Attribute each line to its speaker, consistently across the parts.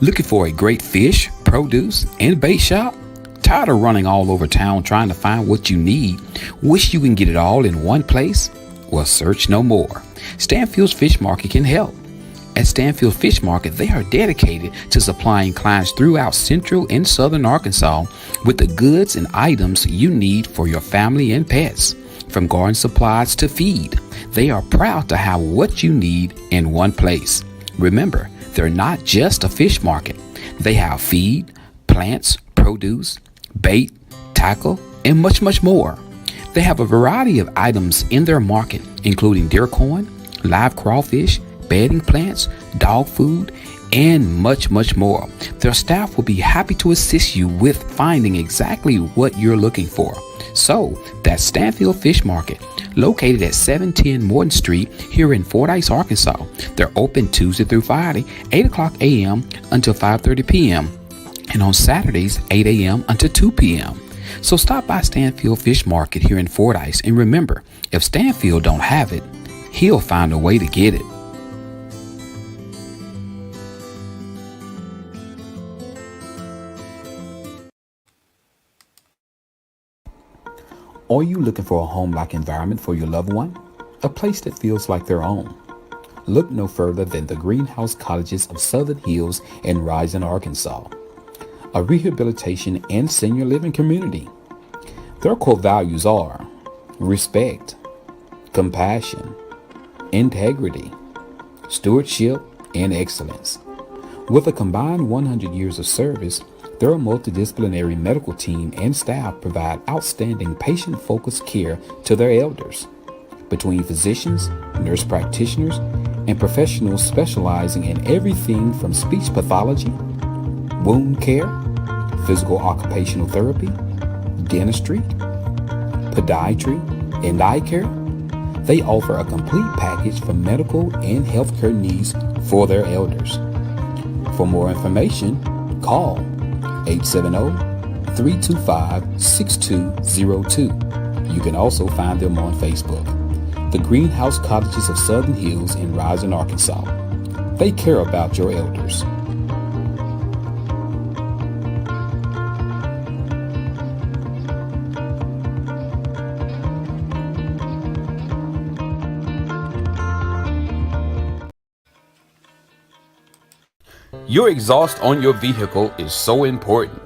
Speaker 1: Looking for a great fish, produce, and bait shop? Tired of running all over town trying to find what you need? Wish you can get it all in one place? Well, search no more. Stanfield's Fish Market can help. At Stanfield Fish Market, they are dedicated to supplying clients throughout central and southern Arkansas with the goods and items you need for your family and pets. From garden supplies to feed, they are proud to have what you need in one place. Remember, they're not just a fish market. They have feed, plants, produce, bait, tackle, and much, much more. They have a variety of items in their market, including deer corn, live crawfish, bedding plants, dog food, and much, much more. Their staff will be happy to assist you with finding exactly what you're looking for. So, that's Stanfield Fish Market, located at 710 Morton Street here in Fordyce, Arkansas. They're open Tuesday through Friday, 8 o'clock a.m. until 5:30 p.m. and on Saturdays, 8 a.m. until 2 p.m. So stop by Stanfield Fish Market here in Fordyce, and remember, if Stanfield don't have it, he'll find a way to get it. Are you looking for a home-like environment for your loved one? A place that feels like their own? Look no further than the Greenhouse Cottages of Southern Hills in Rison, Arkansas, a rehabilitation and senior living community. Their core values are respect, compassion, integrity, stewardship, and excellence. With a combined 100 years of service, their multidisciplinary medical team and staff provide outstanding patient-focused care to their elders. Between physicians, nurse practitioners, and professionals specializing in everything from speech pathology, wound care, physical occupational therapy, dentistry, podiatry, and eye care, they offer a complete package for medical and healthcare needs for their elders. For more information, call 870-325-6202. You can also find them on Facebook. The Greenhouse Cottages of Southern Hills in Rison, Arkansas. They care about your elders. Your exhaust on your vehicle is so important,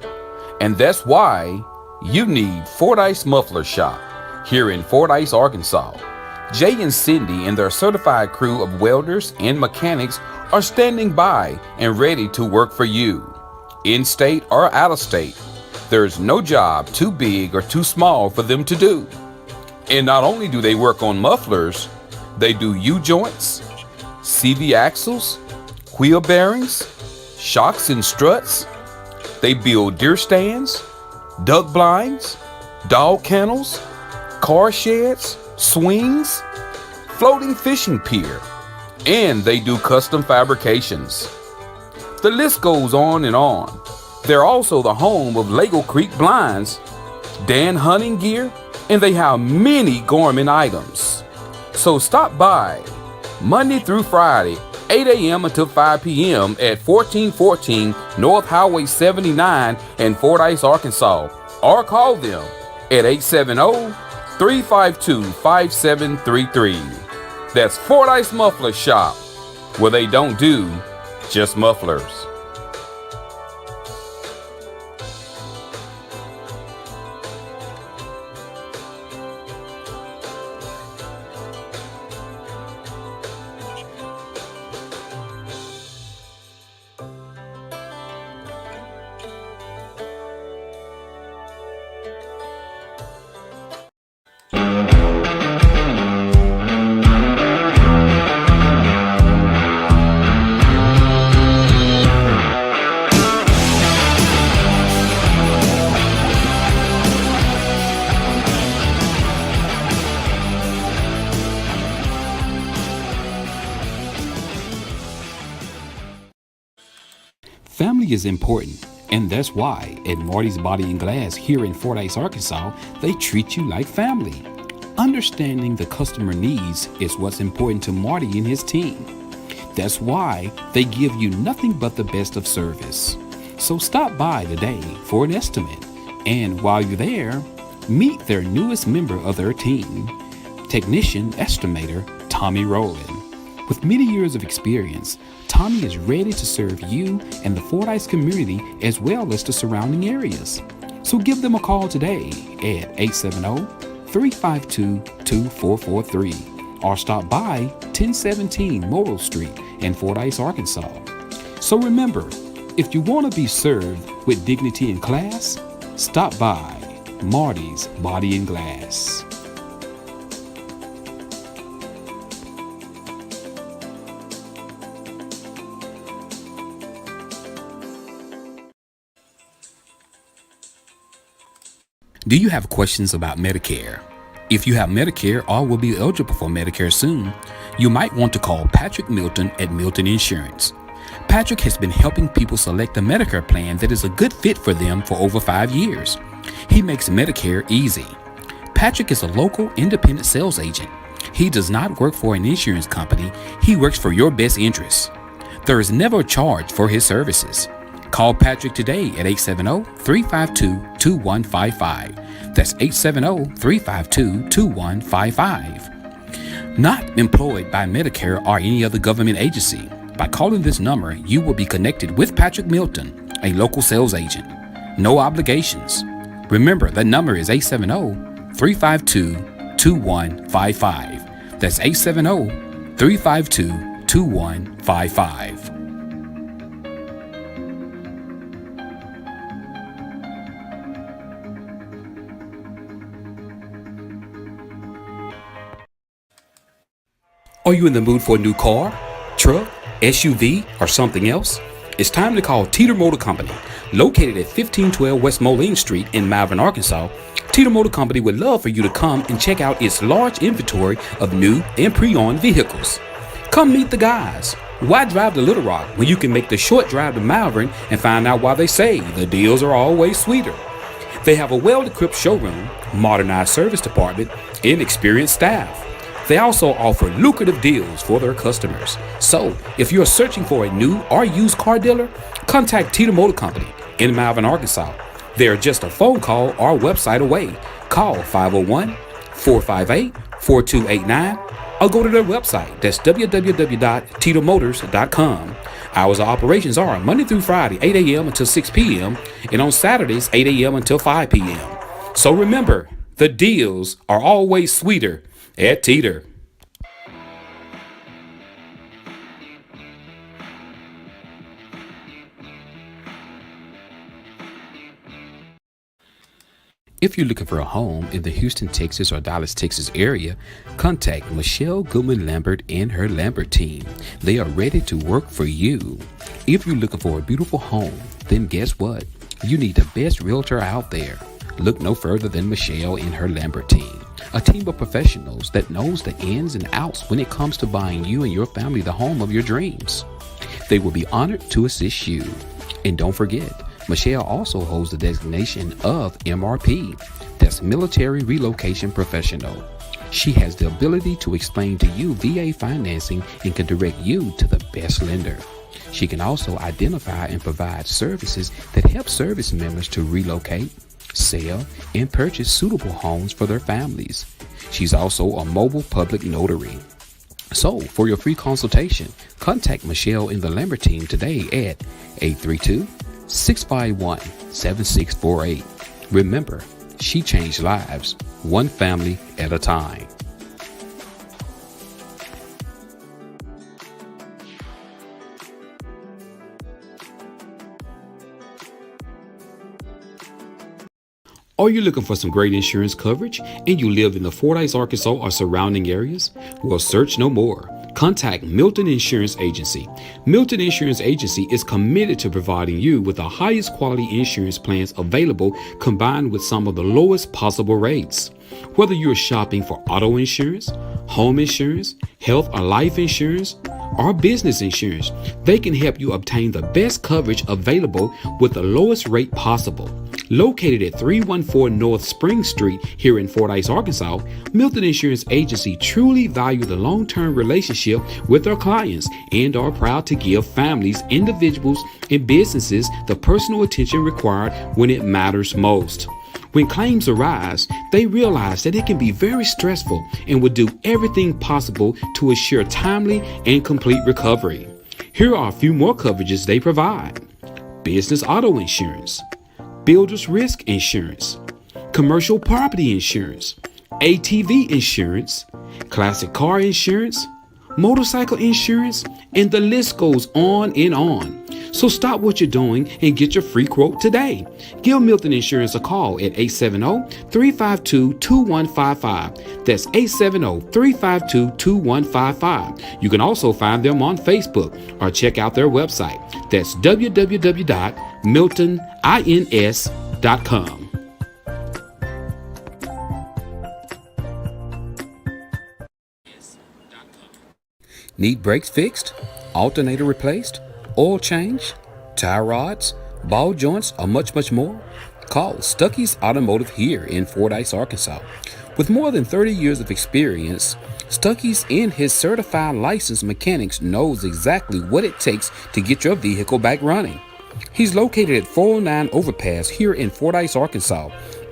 Speaker 1: and that's why you need Fordyce Muffler Shop here in Fordyce, Arkansas. Jay and Cindy and their certified crew of welders and mechanics are standing by and ready to work for you. In-state or out-of-state, there's no job too big or too small for them to do. And not only do they work on mufflers, they do U-joints, CV axles, wheel bearings, shocks and struts. They build deer stands, duck blinds, dog kennels, car sheds, swings, floating fishing pier, and they do custom fabrications. The list goes on and on. They're also the home of Lego Creek Blinds, Dan Hunting Gear, and they have many gourmet items. So stop by Monday through Friday, 8 a.m. until 5 p.m. at 1414 North Highway 79 in Fordyce, Arkansas, or call them at 870-352-5733. That's Fordyce Muffler Shop, where they don't do just mufflers. Family is important, and that's why at Marty's Body and Glass here in Fordyce, Arkansas, they treat you like family. Understanding the customer needs is what's important to Marty and his team. That's why they give you nothing but the best of service. So stop by today for an estimate. And while you're there, meet their newest member of their team, technician estimator Tommy Rowland. With many years of experience, Tommy is ready to serve you and the Fordyce community as well as the surrounding areas. So give them a call today at 870-352-2443 or stop by 1017 Morrill Street in Fordyce, Arkansas. So remember, if you want to be served with dignity and class, stop by Marty's Body and Glass. Do you have questions about Medicare? If you have Medicare or will be eligible for Medicare soon, you might want to call Patrick Milton at Milton Insurance. Patrick has been helping people select a Medicare plan that is a good fit for them for over 5 years. He makes Medicare easy. Patrick is a local independent sales agent. He does not work for an insurance company. He works for your best interests. There is never a charge for his services. Call Patrick today at 870-352-2155. That's 870-352-2155. Not employed by Medicare or any other government agency. By calling this number, you will be connected with Patrick Milton, a local sales agent. No obligations. Remember, that number is 870-352-2155. That's 870-352-2155. Are you in the mood for a new car, truck, SUV, or something else? It's time to call Teeter Motor Company. Located at 1512 West Moline Street in Malvern, Arkansas, Teeter Motor Company would love for you to come and check out its large inventory of new and pre-owned vehicles. Come meet the guys. Why drive to Little Rock when you can make the short drive to Malvern and find out why they say the deals are always sweeter? They have a well-equipped showroom, modernized service department, and experienced staff. They also offer lucrative deals for their customers. So, if you're searching for a new or used car dealer, contact Teeter Motor Company in Malvern, Arkansas. They are just a phone call or website away. Call 501-458-4289 or go to their website. That's www.teetermotors.com. Hours of operations are Monday through Friday, 8 a.m. until 6 p.m. and on Saturdays, 8 a.m. until 5 p.m. So remember, the deals are always sweeter at Teeter. If you're looking for a home in the Houston, Texas or Dallas, Texas area, contact Michelle Goodman Lambert and her Lambert team. They are ready to work for you. If you're looking for a beautiful home, then guess what? You need the best realtor out there. Look no further than Michelle and her Lambert team. A team of professionals that knows the ins and outs when it comes to buying you and your family the home of your dreams. They will be honored to assist you. And don't forget, Michelle also holds the designation of MRP, that's Military Relocation Professional. She has the ability to explain to you VA financing and can direct you to the best lender. She can also identify and provide services that help service members to relocate, sell, and purchase suitable homes for their families. She's also a mobile public notary. So, for your free consultation, contact Michelle and the Lambert team today at 832-651-7648. Remember, she changed lives, one family at a time. Are you looking for some great insurance coverage and you live in the Fordyce, Arkansas or surrounding areas? Well, search no more. Contact Milton Insurance Agency. Milton Insurance Agency is committed to providing you with the highest quality insurance plans available, combined with some of the lowest possible rates. Whether you're shopping for auto insurance, home insurance, health or life insurance, or business insurance, they can help you obtain the best coverage available with the lowest rate possible. Located at 314 North Spring Street here in Fordyce, Arkansas, Milton Insurance Agency truly value the long-term relationship with our clients and are proud to give families, individuals, and businesses the personal attention required when it matters most. When claims arise, they realize that it can be very stressful and will do everything possible to assure timely and complete recovery. Here are a few more coverages they provide: business auto insurance, builder's risk insurance, commercial property insurance, ATV insurance, classic car insurance, motorcycle insurance, and the list goes on and on. So stop what you're doing and get your free quote today. Give Milton Insurance a call at 870-352-2155. That's 870-352-2155. You can also find them on Facebook or check out their website. That's www.miltonins.com. Need brakes fixed? Alternator replaced? Oil change? Tire rods? Ball joints? Or much more? Call Stuckey's Automotive here in Fordyce, Arkansas. With more than 30 years of experience, Stuckey's and his certified licensed mechanics knows exactly what it takes to get your vehicle back running. He's located at 409 Overpass here in Fordyce, Arkansas.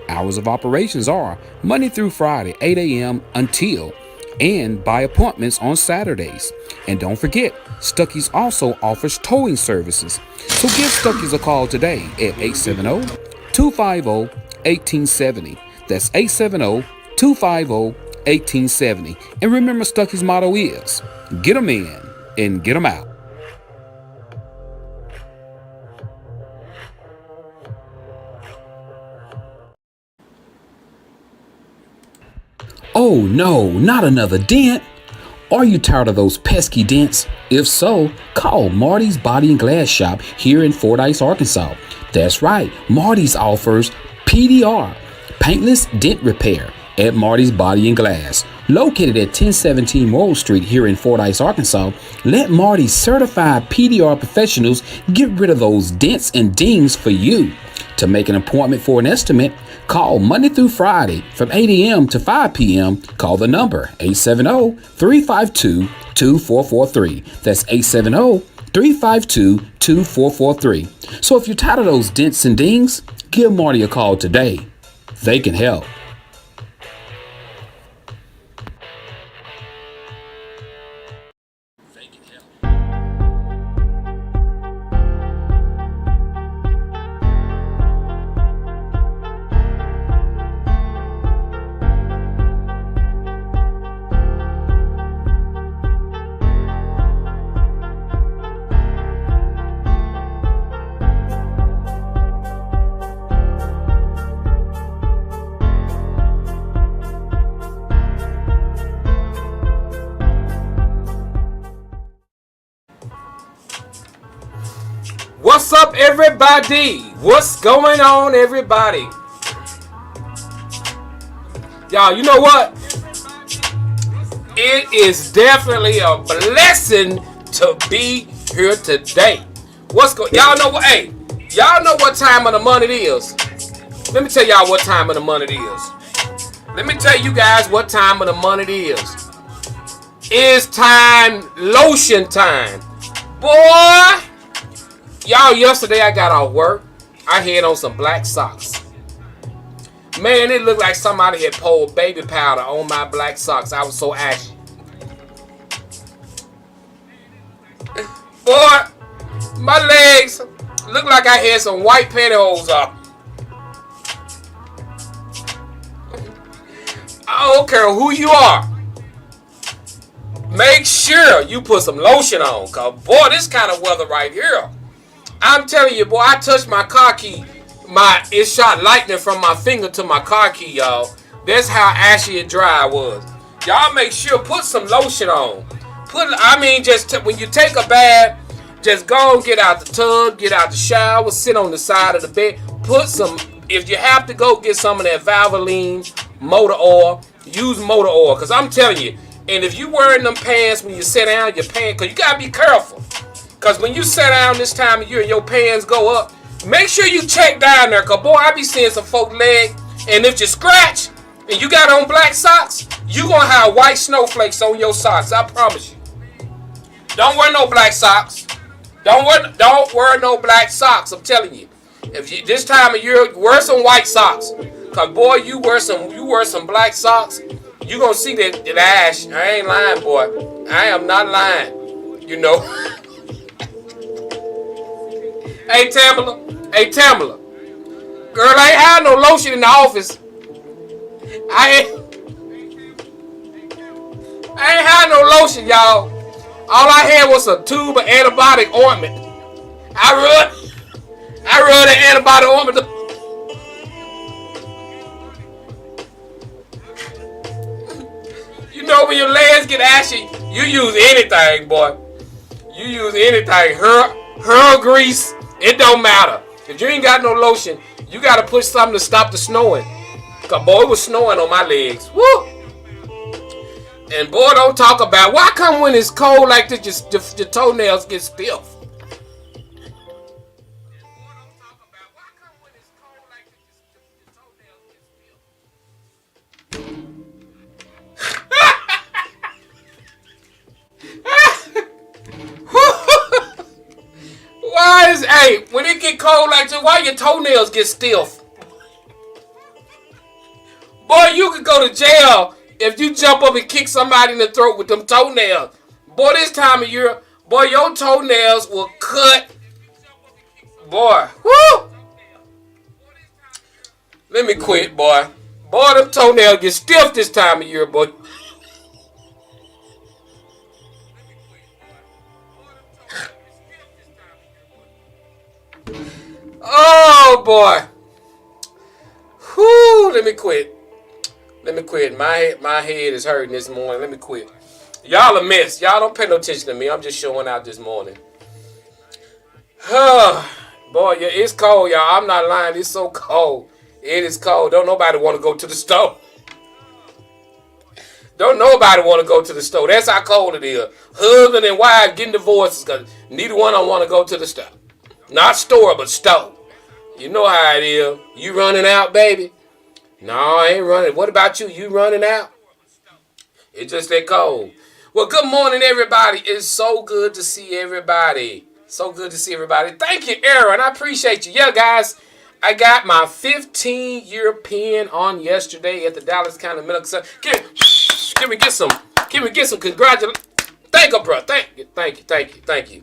Speaker 1: Hours of operations are Monday through Friday, 8 a.m. until and by appointments on Saturdays. And don't forget, Stuckey's also offers towing services. So give Stuckey's a call today at 870-250-1870. That's 870-250-1870. And remember, Stuckey's motto is, get 'em in and get 'em out. Oh no, not another dent! Are you tired of those pesky dents? If so, call Marty's Body and Glass Shop here in Fordyce, Arkansas. That's right, Marty's offers PDR, paintless dent repair, at Marty's Body and Glass. Located at 1017 Morrill Street here in Fordyce, Arkansas, let Marty's certified PDR professionals get rid of those dents and dings for you. To make an appointment for an estimate, call Monday through Friday from 8 a.m. to 5 p.m. Call the number 870-352-2443. That's 870-352-2443. So if you're tired of those dents and dings, give Marty a call today. They can help.
Speaker 2: What's up, everybody? What's going on, everybody? Y'all, you know what? It is definitely a blessing to be here today. Y'all know what? Hey, y'all know what time of the month it is. Let me tell y'all what time of the month it is. Let me tell you guys what time of the month it is. It's time, lotion time. Boy! Y'all, yesterday I got off work. I had on some black socks. Man, it looked like somebody had poured baby powder on my black socks. I was so ashy. Boy, my legs looked like I had some white pantyhose up. I don't care who you are. Make sure you put some lotion on. Cause boy, this kind of weather right here. I'm telling you, boy, I touched my car key. It shot lightning from my finger to my car key, y'all. That's how ashy and dry I was. Y'all make sure, put some lotion on. When you take a bath, just go and get out the tub, get out the shower, sit on the side of the bed. If you have to go get some of that Valvoline motor oil, use motor oil. Because I'm telling you, and if you wearing them pants when you sit down, your pants, because you got to be careful. Because when you sit down this time of year and your pants go up, Make sure you check down there, cause boy, I be seeing some folk leg, and if you scratch and you got on black socks, you gonna have white snowflakes on your socks. I promise you. Don't wear no black socks. Don't wear no black socks. I'm telling you. If you this time of year, wear some white socks. Cause boy, you wear some black socks, you gonna see that ash. I ain't lying, boy. I am not lying. You know. Hey Tamala. Girl, I ain't had no lotion in the office. I ain't had no lotion, y'all. All I had was a tube of antibiotic ointment. I rub the antibiotic ointment. You know when your legs get ashy, you use anything, boy. You use anything. Her grease, it don't matter. If you ain't got no lotion, you gotta put something to stop the snowing. Cause boy, it was snowing on my legs. Woo! And boy, don't talk about why come when it's cold like this, your toenails get stiff. Hey, when it get cold like this, why your toenails get stiff? Boy, you could go to jail if you jump up and kick somebody in the throat with them toenails. Boy, this time of year, boy, your toenails will cut. Boy, whoo! Let me quit, boy. Boy, them toenails get stiff this time of year, boy. Oh boy. Whoo, let me quit. My head is hurting this morning. Let me quit. Y'all a mess. Y'all don't pay no attention to me. I'm just showing out this morning. Boy, yeah, it's cold, y'all. I'm not lying. It's so cold. It is cold. Don't nobody want to go to the store. Don't nobody want to go to the store. That's how cold it is. Husband and wife getting divorced because neither one of them want to go to the store. Not store, but store. You know how it is. You running out, baby? No, I ain't running. What about you? You running out? It's just that cold. Well, good morning, everybody. It's so good to see everybody. So good to see everybody. Thank you, Aaron. I appreciate you. Yeah, guys, I got my 15-year pin on yesterday at the Dallas County Medical Center. Can we get some congratulations? Thank you, bro. Thank you.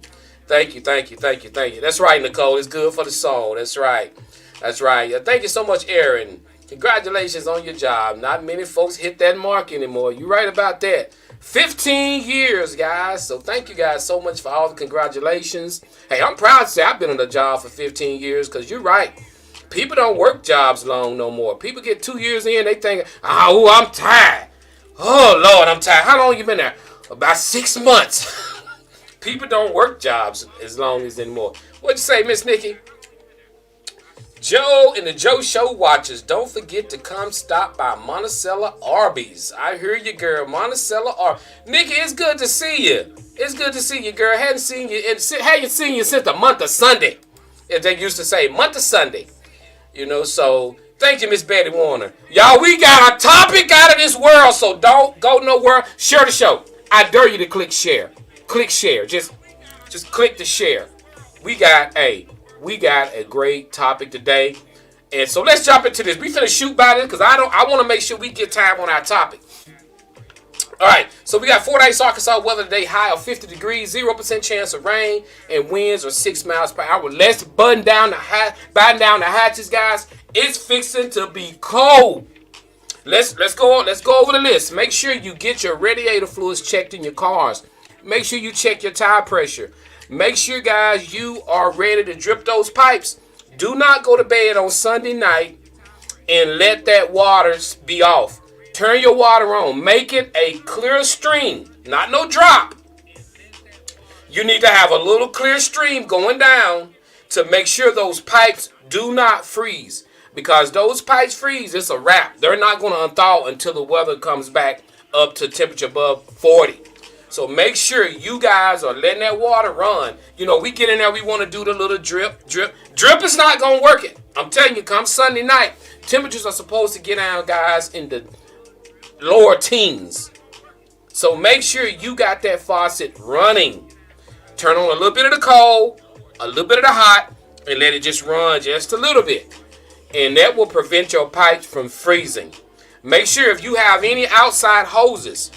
Speaker 2: That's right, Nicole. It's good for the soul. That's right. Thank you so much, Aaron. Congratulations on your job. Not many folks hit that mark anymore. You're right about that. 15 years, guys. So thank you guys so much for all the congratulations. Hey, I'm proud to say I've been on the job for 15 years because you're right. People don't work jobs long no more. People get 2 years in, they think, oh, I'm tired. Oh, Lord, I'm tired. How long you been there? About 6 months. People don't work jobs as long as anymore. What'd you say, Miss Nikki? Joe and the Joe Show watchers, don't forget to come stop by Monticello Arby's. I hear you, girl. Monticello Arby's. Nikki, it's good to see you. It's good to see you, girl. Hadn't seen you since the month of Sunday. As they used to say, month of Sunday. You know, so thank you, Miss Betty Warner. Y'all, we got a topic out of this world, so don't go nowhere. Share the show. I dare you to click share. Click share. Just click the share. We got a great topic today. And so let's jump into this. We finna shoot by this because I want to make sure we get time on our topic. All right, so we got Fordyce, Arkansas weather today, high of 50 degrees, 0% chance of rain, and winds are 6 miles per hour. Let's button down the hatches, guys. It's fixing to be cold. Let's go over the list. Make sure you get your radiator fluids checked in your cars. Make sure you check your tire pressure. Make sure, guys, you are ready to drip those pipes. Do not go to bed on Sunday night and let that water be off. Turn your water on. Make it a clear stream, not no drop. You need to have a little clear stream going down to make sure those pipes do not freeze. Because those pipes freeze, it's a wrap. They're not going to unthaw until the weather comes back up to temperature above 40. So make sure you guys are letting that water run. You know, we get in there, we want to do the little drip. Drip is not going to work it. I'm telling you, come Sunday night, temperatures are supposed to get down, guys, in the lower teens. So make sure you got that faucet running. Turn on a little bit of the cold, a little bit of the hot, and let it just run just a little bit. And that will prevent your pipes from freezing. Make sure if you have any outside hoses,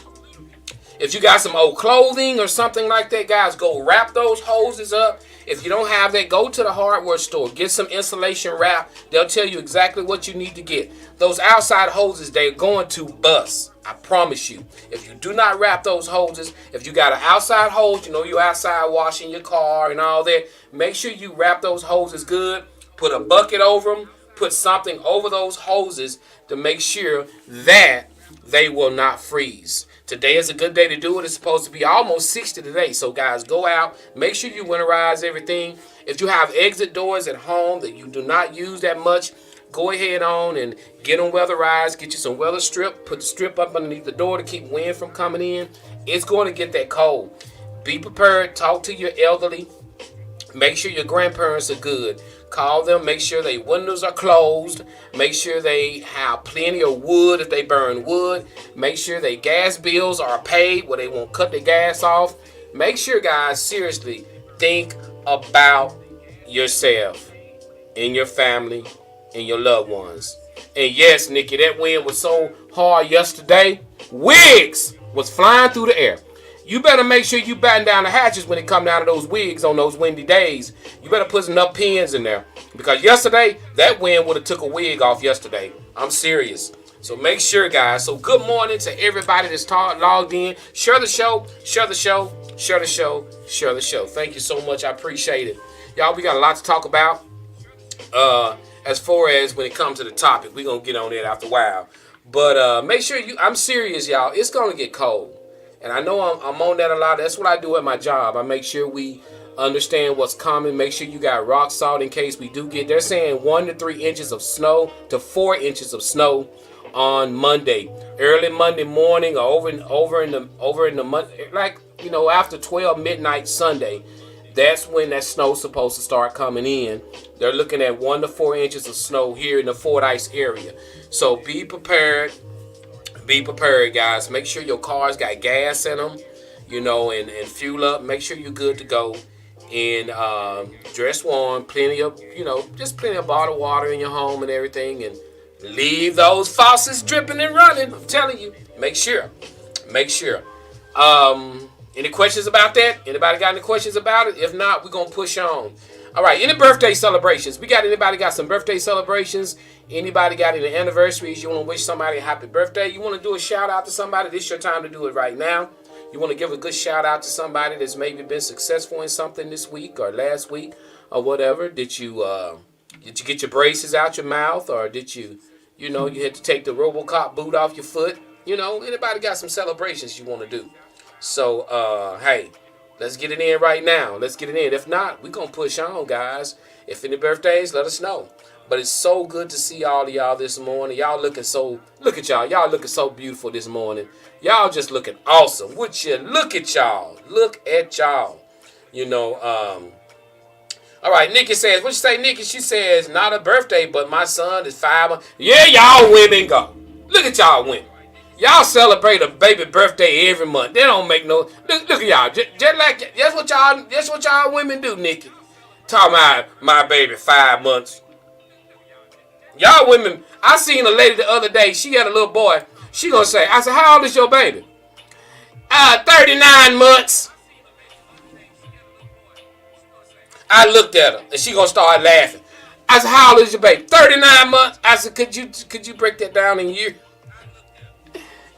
Speaker 2: if you got some old clothing or something like that, guys, go wrap those hoses up. If you don't have that, go to the hardware store. Get some insulation wrap. They'll tell you exactly what you need to get. Those outside hoses, they're going to bust. I promise you. If you do not wrap those hoses, if you got an outside hose, you know you're outside washing your car and all that, make sure you wrap those hoses good. Put a bucket over them. Put something over those hoses to make sure that they will not freeze. Today is a good day to do it. It's supposed to be almost 60 today. So, guys, go out. Make sure you winterize everything. If you have exit doors at home that you do not use that much, go ahead on and get them weatherized. Get you some weather strip. Put the strip up underneath the door to keep wind from coming in. It's going to get that cold. Be prepared. Talk to your elderly. Make sure your grandparents are good. Call them. Make sure their windows are closed. Make sure they have plenty of wood if they burn wood. Make sure their gas bills are paid where they won't cut the gas off. Make sure, guys, seriously, think about yourself and your family and your loved ones. And yes, Nikki, that wind was so hard yesterday. Wigs was flying through the air. You better make sure you batten down the hatches when it come down to those wigs on those windy days. You better put enough pins in there. Because yesterday, that wind would have took a wig off yesterday. I'm serious. So make sure, guys. So good morning to everybody that's logged in. Share the show. Share the show. Share the show. Share the show. Thank you so much. I appreciate it. Y'all, we got a lot to talk about. As far as when it comes to the topic. We're going to get on it after a while. But make sure I'm serious, y'all. It's going to get cold. And I know I'm on that a lot. That's what I do at my job. I make sure we understand what's coming. Make sure you got rock salt in case we do get. They're saying 1 to 3 inches of snow to 4 inches of snow on Monday, early Monday morning, or over in the month, like after 12 midnight Sunday. That's when that snow's supposed to start coming in. They're looking at 1 to 4 inches of snow here in the Fordyce area. So be prepared. Be prepared, guys. Make sure your cars got gas in them, and fuel up. Make sure you're good to go. And dress warm. Plenty of bottled water in your home and everything. And leave those faucets dripping and running. I'm telling you. Make sure. Any questions about that? Anybody got any questions about it? If not, we're going to push on. All right, any birthday celebrations? Anybody got some birthday celebrations? Anybody got any anniversaries? You want to wish somebody a happy birthday? You want to do a shout out to somebody? This is your time to do it right now. You want to give a good shout out to somebody that's maybe been successful in something this week or last week or whatever. Did you get your braces out your mouth, or did you had to take the RoboCop boot off your foot? Anybody got some celebrations you want to do? So, hey, let's get it in right now. Let's get it in. If not, we're going to push on, guys. If any birthdays, let us know. But it's so good to see all of y'all this morning. Y'all looking so, look at y'all. Y'all looking so beautiful this morning. Y'all just looking awesome. Would you look at y'all? Look at y'all. All right, Nikki says, what you say, Nikki? She says, not a birthday, but my son is 5. Yeah, y'all women go. Look at y'all women. Y'all celebrate a baby birthday every month. They don't make no. Look at y'all. That's what y'all women do, Nikki. Talking about my baby 5 months. Y'all women. I seen a lady the other day. She had a little boy. She gonna say, I said, how old is your baby? 39 months. I looked at her and she gonna start laughing. I said, how old is your baby? 39 months. I said, could you break that down in years?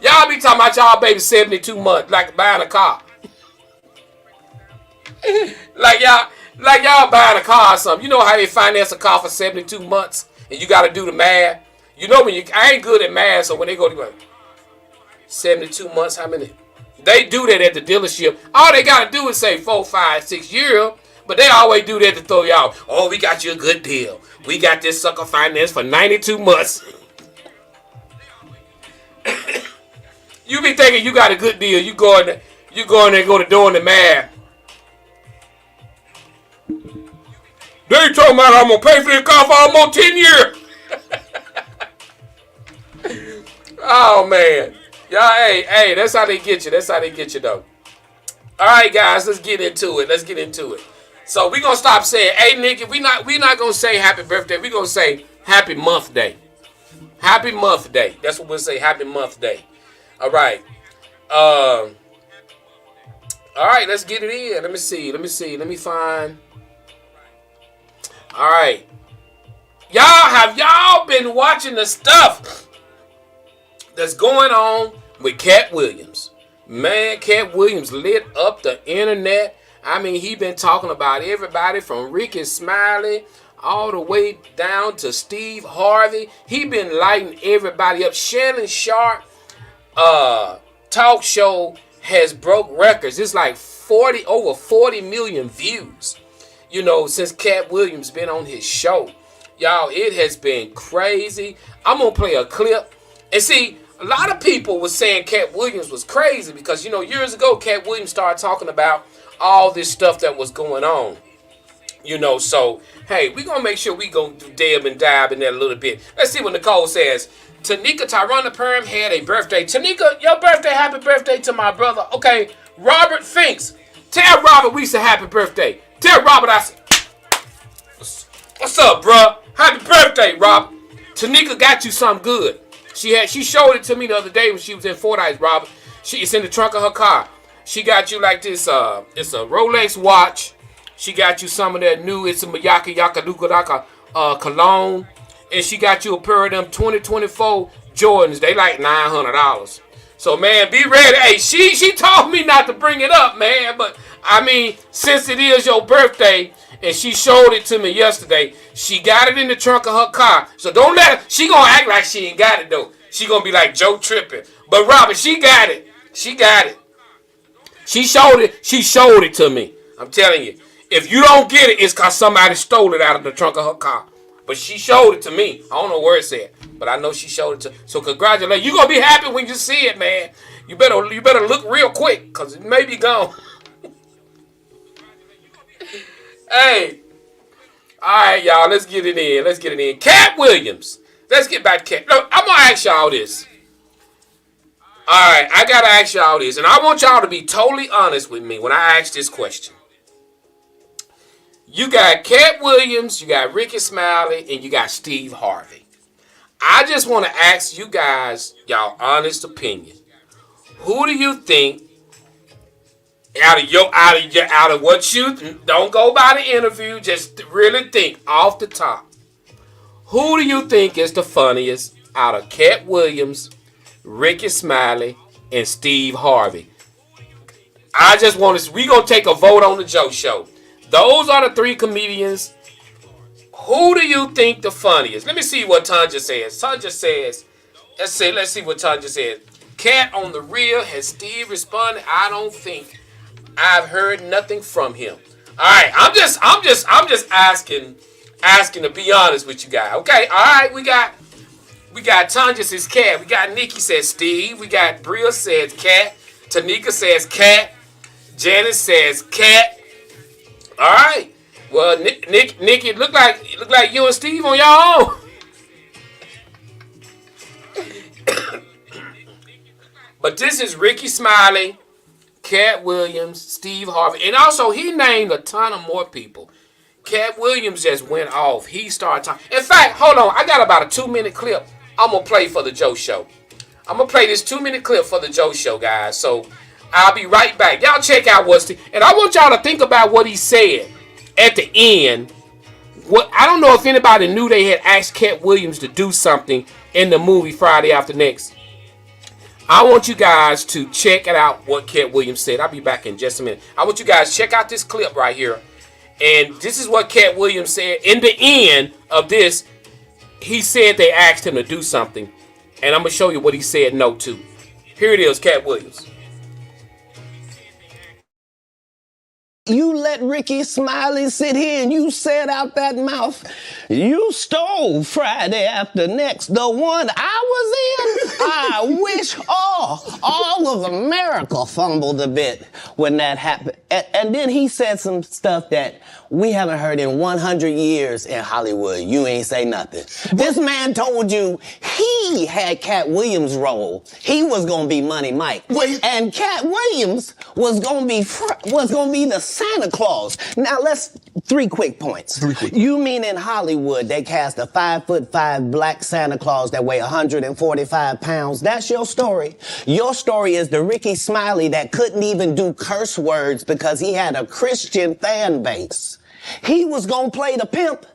Speaker 2: Y'all be talking about y'all baby 72 months, like buying a car. like y'all buying a car or something. You know how they finance a car for 72 months, and you got to do the math. I ain't good at math, so when they go to 72 months, how many? They do that at the dealership. All they got to do is say 4, 5, 6 years, but they always do that to throw y'all. Oh, we got you a good deal. We got this sucker finance for 92 months. You be thinking you got a good deal. You go in there. You go in there and go to doing the math. They talking about I'm gonna pay for this car for almost 10 years. Oh man. Y'all, hey, that's how they get you. That's how they get you though. Alright guys, let's get into it. So we gonna stop saying, hey Nikki, we not gonna say happy birthday, we gonna say happy month day. Happy month day. That's what we'll say, happy month day. Alright. Alright, let's get it in. Let me see. Let me find. Alright. Have y'all been watching the stuff that's going on with Cat Williams? Man, Cat Williams lit up the internet. I mean, he been talking about everybody from Ricky Smiley all the way down to Steve Harvey. He been lighting everybody up. Shannon Sharp talk show has broke records. It's like over 40 million views, you know, since Cat Williams been on his show. Y'all, it has been crazy. I'm going to play a clip. And see, a lot of people were saying Cat Williams was crazy because, you know, years ago, Cat Williams started talking about all this stuff that was going on. You know, so, hey, we're going to make sure we go dab and dive in there a little bit. Let's see what Nicole says. Tanika Tyrona Perm had a birthday. Tanika, your birthday, happy birthday to my brother. Okay, Robert Finks. Tell Robert we said happy birthday. Tell Robert I said, what's up, bruh? Happy birthday, Robert. Tanika got you something good. She showed it to me the other day when she was in Fordyce, Robert. It's in the trunk of her car. She got you like this, it's a Rolex watch. She got you some of that new, it's a Miyake Yakaduka cologne. And she got you a pair of them 2024 Jordans. They like $900. So, man, be ready. Hey, she told me not to bring it up, man. But, I mean, since it is your birthday, and she showed it to me yesterday, she got it in the trunk of her car. So, don't let her. She going to act like she ain't got it, though. She going to be like Joe tripping. But, Robert, she got it. She got it. She showed it. She showed it to me. I'm telling you. If you don't get it, it's because somebody stole it out of the trunk of her car. But she showed it to me. I don't know where it's at, but I know she showed it to. So congratulations. You're gonna be happy when you see it, man. You better look real quick, because it may be gone. Hey. Alright, y'all. Let's get it in. Cat Williams. Let's get back to Cat. Look, I'm gonna ask y'all this. Alright, I gotta ask y'all this. And I want y'all to be totally honest with me when I ask this question. You got Cat Williams, you got Ricky Smiley, and you got Steve Harvey. I just want to ask you guys y'all honest opinion. Who do you think out of what you don't go by the interview, just really think off the top. Who do you think is the funniest out of Cat Williams, Ricky Smiley, and Steve Harvey? I just want to. We gonna take a vote on the Joe Show. Those are the three comedians. Who do you think the funniest? Let me see what Tanja says. Tanja says, let's see what Tanja says. Cat on the real, has Steve responded? I don't think I've heard nothing from him. All right, I'm just asking to be honest with you guys. Okay, all right, we got Tanja says Cat. We got Nikki says Steve. We got Bria says Cat. Tanika says Cat. Janice says Cat. All right. Well, Nikki, it look like you and Steve on your own. But this is Ricky Smiley, Cat Williams, Steve Harvey, and also he named a ton of more people. Cat Williams just went off. He started talking. In fact, hold on. I got about a 2-minute clip I'm gonna play for the Joe Show. I'm gonna play this 2-minute clip for the Joe Show, guys. So I'll be right back. Y'all check out and I want y'all to think about what he said at the end. I don't know if anybody knew they had asked Cat Williams to do something in the movie Friday After Next. I want you guys to check it out what Cat Williams said. I'll be back in just a minute. I want you guys to check out this clip right here. And this is what Cat Williams said. In the end of this, he said they asked him to do something. And I'm going to show you what he said no to. Here it is, Cat Williams.
Speaker 3: You let Ricky Smiley sit here and you said out that mouth You stole Friday After Next, the one I was in. I wish all of America fumbled a bit when that happened. And then he said some stuff that we haven't heard in 100 years in Hollywood. You ain't say nothing. This man told you he had Cat Williams' role. He was gonna be Money Mike. And Cat Williams was gonna be the Santa Claus. Now let's 3 quick points. You mean in Hollywood they cast a 5'5" black Santa Claus that weigh 145 pounds? That's your story. Your story is the Ricky Smiley that couldn't even do curse words because he had a Christian fan base. He was gonna play the pimp.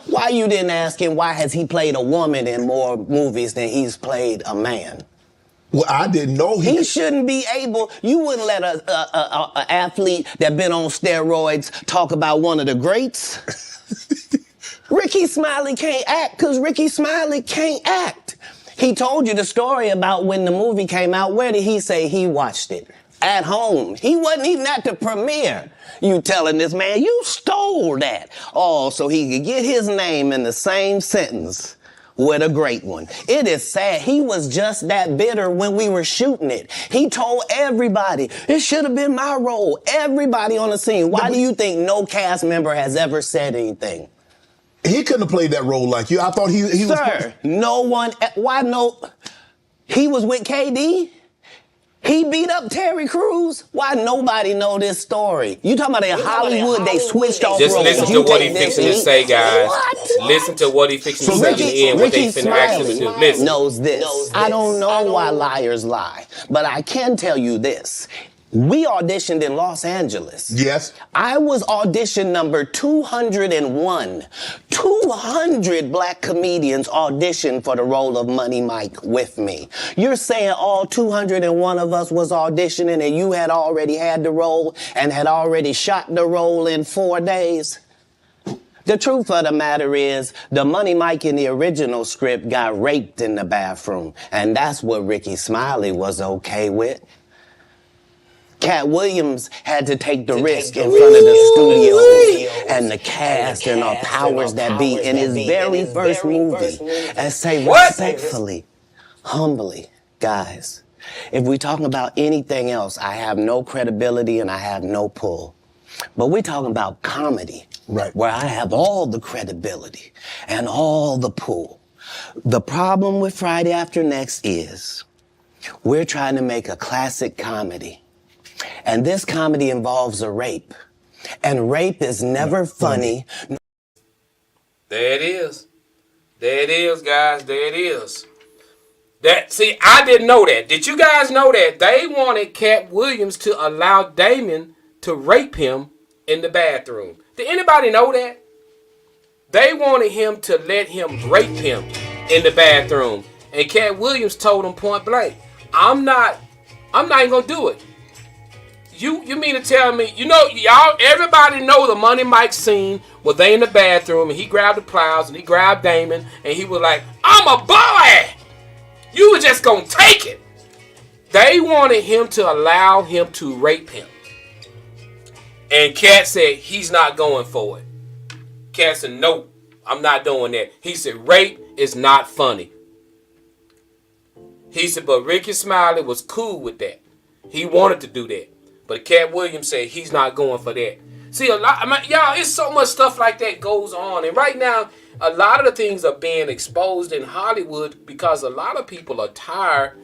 Speaker 3: Why you didn't ask him why has he played a woman in more movies than he's played a man?
Speaker 4: Well, I didn't know
Speaker 3: he shouldn't be able. You wouldn't let a athlete that been on steroids talk about one of the greats. Ricky Smiley can't act because Ricky Smiley can't act. He told you the story about when the movie came out. Where did he say he watched it? At home. He wasn't even at the premiere. You telling this man, you stole that. Oh, so he could get his name in the same sentence with a great one. It is sad. He was just that bitter when we were shooting it. He told everybody, it should have been my role. Everybody on the scene. Why do you think no cast member has ever said anything?
Speaker 4: He couldn't have played that role like you. I thought he was...
Speaker 3: Sir, no one... Why no... He was with KD? He beat up Terry Crews? Why nobody know this story? You talking about in Hollywood, they switched off roles.
Speaker 2: Just listen to what he fixing to say, guys.
Speaker 3: What?
Speaker 2: Listen to what he fixing to say in the end, what they finna actually do. Listen.
Speaker 3: Knows this. I don't know why liars lie, but I can tell you this. We auditioned in Los Angeles.
Speaker 4: Yes.
Speaker 3: I was audition number 201. 200 black comedians auditioned for the role of Money Mike with me. You're saying all 201 of us was auditioning and you had already had the role and had already shot the role in 4 days? The truth of the matter is, the Money Mike in the original script got raped in the bathroom, and that's what Ricky Smiley was okay with. Cat Williams had to take the risk in front of the studio and the cast and our powers that be in his very first movie and say respectfully, humbly, guys, if we're talking about anything else, I have no credibility and I have no pull. But we're talking about comedy,
Speaker 4: right,
Speaker 3: where I have all the credibility and all the pull. The problem with Friday After Next is we're trying to make a classic comedy. And this comedy involves a rape. And rape is never funny.
Speaker 2: There it is. There it is, guys. There it is. See, I didn't know that. Did you guys know that? They wanted Cat Williams to allow Damon to rape him in the bathroom. Did anybody know that? They wanted him to let him rape him in the bathroom. And Cat Williams told him point blank, I'm not even gonna do it. You mean to tell me, y'all, everybody know the Money Mike scene where they in the bathroom and he grabbed the plows and he grabbed Damon and he was like, I'm a boy! You were just gonna take it. They wanted him to allow him to rape him. And Cat said he's not going for it. Cat said, no, I'm not doing that. He said, rape is not funny. He said, but Ricky Smiley was cool with that. He wanted to do that. But Cat Williams said he's not going for that. See, y'all, it's so much stuff like that goes on. And right now, a lot of the things are being exposed in Hollywood because a lot of people are tired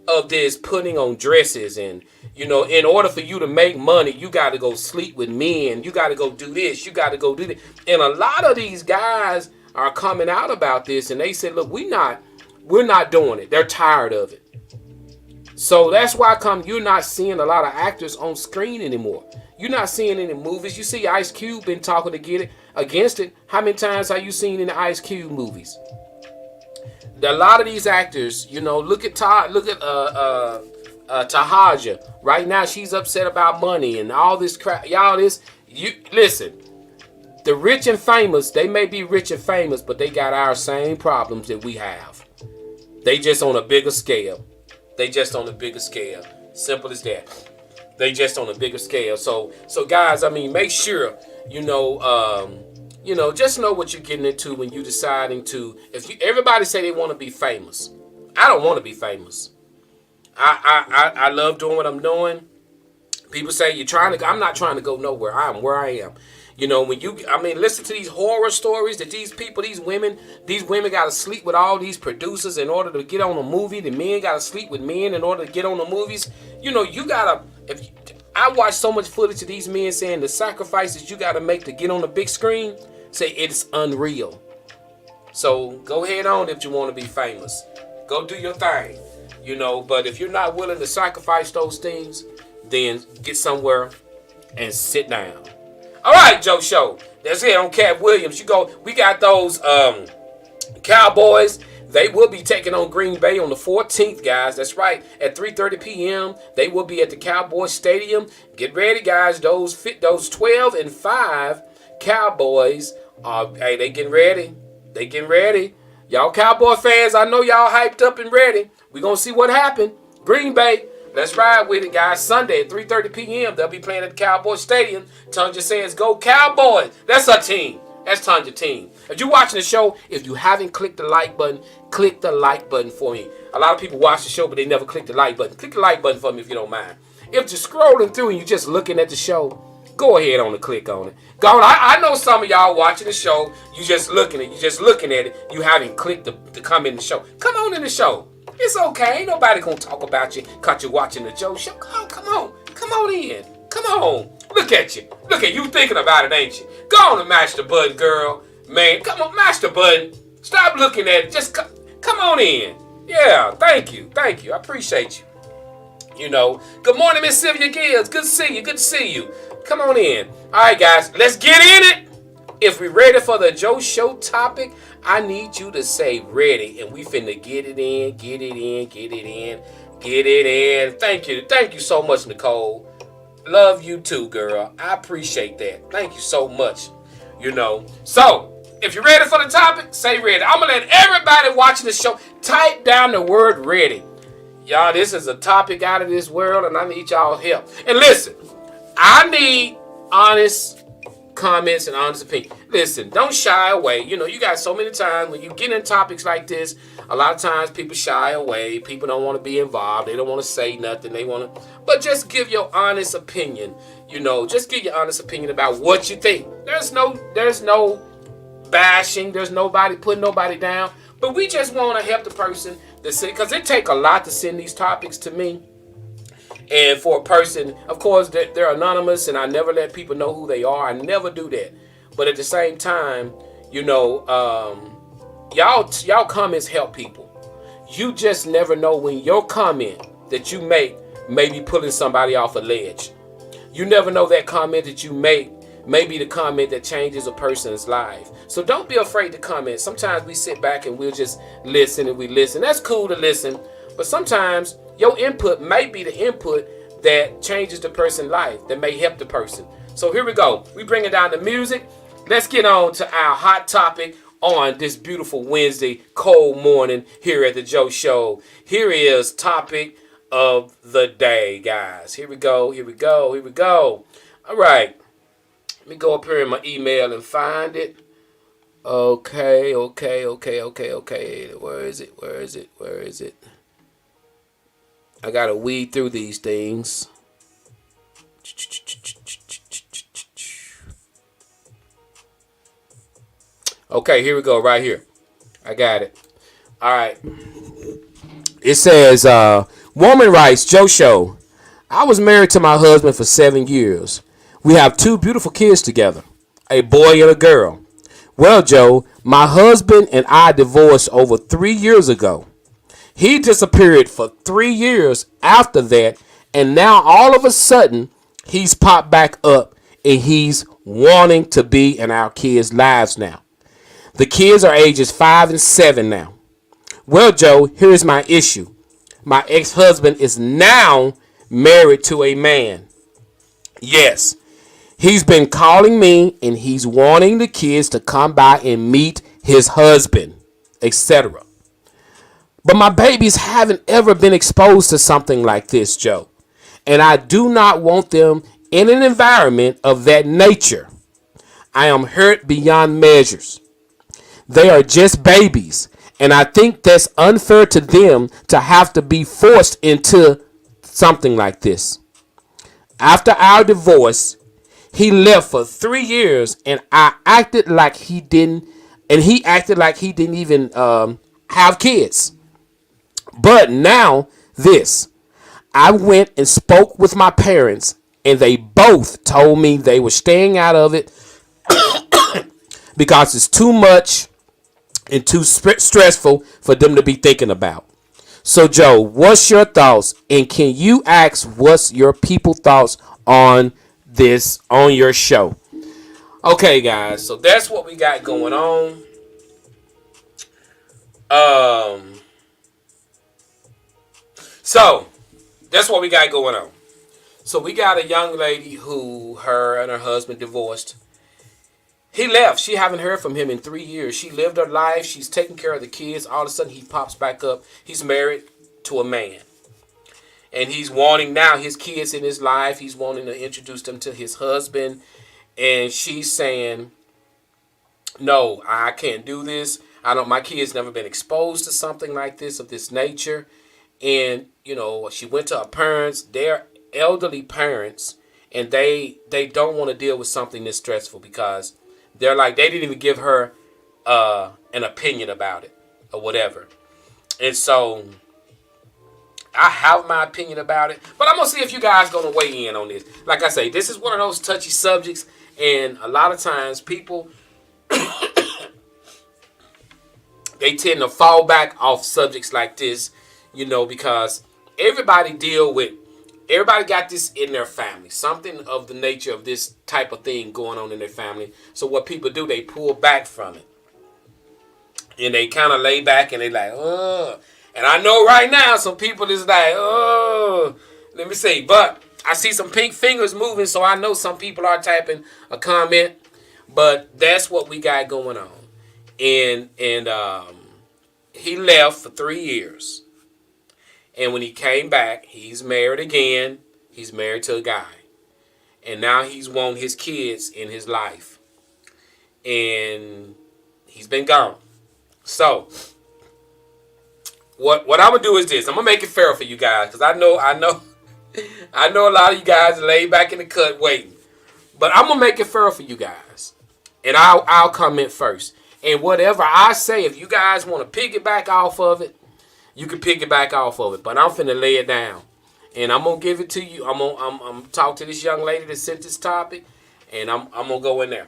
Speaker 2: of this putting on dresses. And, in order for you to make money, you got to go sleep with men. You got to go do this. You got to go do that. And a lot of these guys are coming out about this. And they said, look, we're not doing it. They're tired of it. So that's why you're not seeing a lot of actors on screen anymore. You're not seeing any movies. You see Ice Cube been talking to get it against it. How many times have you seen in the Ice Cube movies? A lot of these actors, look at Tahaja. Right now she's upset about money and all this crap. Y'all, listen. The rich and famous, they may be rich and famous, but they got our same problems that we have. They just on a bigger scale. Simple as that. They just on a bigger scale. So guys, make sure, just know what you're getting into when you deciding to. Everybody say they want to be famous. I don't want to be famous. I love doing what I'm doing. People say you're trying to. I'm not trying to go nowhere. I am where I am. Listen to these horror stories that these women got to sleep with all these producers in order to get on a movie. The men got to sleep with men in order to get on the movies. You gotta. I watch so much footage of these men saying the sacrifices you got to make to get on the big screen. Say it's unreal. So go ahead on if you want to be famous. Go do your thing. But if you're not willing to sacrifice those things, then get somewhere and sit down. All right, Joe Show. That's it on Cat Williams. We got those Cowboys. They will be taking on Green Bay on the 14th, guys. That's right. At 3:30 p.m., they will be at the Cowboy Stadium. Get ready, guys. Those 12-5 Cowboys they getting ready. They getting ready. Y'all Cowboy fans, I know y'all hyped up and ready. We're going to see what happened. Green Bay, let's ride with it, guys. Sunday at 3:30 p.m., they'll be playing at the Cowboy Stadium. Tanja says, go Cowboys. That's her team. That's Tanja's team. If you're watching the show, if you haven't clicked the like button, click the like button for me. A lot of people watch the show, but they never click the like button. Click the like button for me if you don't mind. If you're scrolling through and you're just looking at the show, go ahead on and click on it. Go on. I know some of y'all watching the show, you just looking at it. You haven't clicked to come in the show. Come on in the show. It's okay. Ain't nobody gonna talk about you because you're watching the Joe Show. Come on in. Come on. Look at you. You thinking about it, ain't you? Go on and mash the button, girl. Man, come on, mash the button. Stop looking at it. Just come on in. Yeah, thank you. I appreciate you. Good morning, Miss Sylvia Gibbs. Good to see you. Come on in. All right, guys, let's get in it. If we're ready for the Joe Show topic, I need you to say ready, and we finna get it in. Thank you so much, Nicole. Love you too, girl. I appreciate that. Thank you so much. So if you're ready for the topic, say ready. I'm gonna let everybody watching the show type down the word ready. Y'all, this is a topic out of this world, and I need y'all help. And listen, I need honest comments and honest opinion. Listen, don't shy away. You got so many times when you get in topics like this, a lot of times people shy away. People don't want to be involved. They don't want to say nothing. But just give your honest opinion. Just give your honest opinion about what you think. There's no bashing. There's nobody putting nobody down. But we just want to help the person to say, because it take a lot to send these topics to me. And for a person, of course, they're anonymous, and I never let people know who they are. I never do that. But at the same time, y'all comments help people. You just never know when your comment that you make may be pulling somebody off a ledge. You never know that comment that you make may be the comment that changes a person's life. So don't be afraid to comment. Sometimes we sit back and we'll just listen and we listen. That's cool to listen. But sometimes your input may be the input that changes the person's life, that may help the person. So here we go. We bring it down to music. Let's get on to our hot topic on this beautiful Wednesday, cold morning here at the Joe Show. Here is topic of the day, guys. Here we go. All right. Let me go up here in my email and find it. Okay. Where is it? I gotta weed through these things. Okay, here we go, right here. I got it. All right. It says, woman writes, Joe Show, I was married to my husband for 7 years. We have 2 beautiful kids together, a boy and a girl. Well, Joe, my husband and I divorced over 3 years ago. He disappeared for 3 years after that, and now all of a sudden, he's popped back up, and he's wanting to be in our kids' lives now. The kids are ages 5 and 7 now. Well, Joe, here's my issue. My ex-husband is now married to a man. Yes, he's been calling me, and he's wanting the kids to come by and meet his husband, etc. But my babies haven't ever been exposed to something like this, Joe. And I do not want them in an environment of that nature. I am hurt beyond measures. They are just babies, and I think that's unfair to them to have to be forced into something like this. After our divorce, he left for 3 years, and I acted like he didn't, and he acted like he didn't even have kids. But now this, I went and spoke with my parents, and they both told me they were staying out of it because it's too much and too stressful for them to be thinking about. So, Joe, what's your thoughts? And can you ask what's your people thoughts on this on your show? Okay, guys. So that's what we got going on. So that's what we got going on. So we got a young lady who her and her husband divorced. He left. She haven't heard from him in 3 years. She lived her life. She's taking care of the kids. All of a sudden, he pops back up. He's married to a man. And he's wanting now his kids in his life. He's wanting to introduce them to his husband. And she's saying, no, I can't do this. My kids never been exposed to something like this, of this nature. And, she went to her parents. They're elderly parents. And they don't want to deal with something this stressful because they're like, they didn't even give her an opinion about it or whatever. And so I have my opinion about it, but I'm going to see if you guys going to weigh in on this. Like I say, this is one of those touchy subjects. And a lot of times people, they tend to fall back off subjects like this, because everybody got this in their family. Something of the nature of this type of thing going on in their family. So what people do, they pull back from it. And they kind of lay back and they like, oh. And I know right now some people is like, oh, let me see. But I see some pink fingers moving, so I know some people are typing a comment. But that's what we got going on. And he left for 3 years. And when he came back, he's married again. He's married to a guy. And now he's wanting his kids in his life. And he's been gone. So, what I'm going to do is this. I'm going to make it fair for you guys. Because I know a lot of you guys lay back in the cut waiting. But I'm going to make it fair for you guys. And I'll comment first. And whatever I say, if you guys want to piggyback off of it, you can piggyback off of it, but I'm finna lay it down, and I'm gonna give it to you. I'm gonna talk to this young lady that sent this topic, and I'm gonna go in there.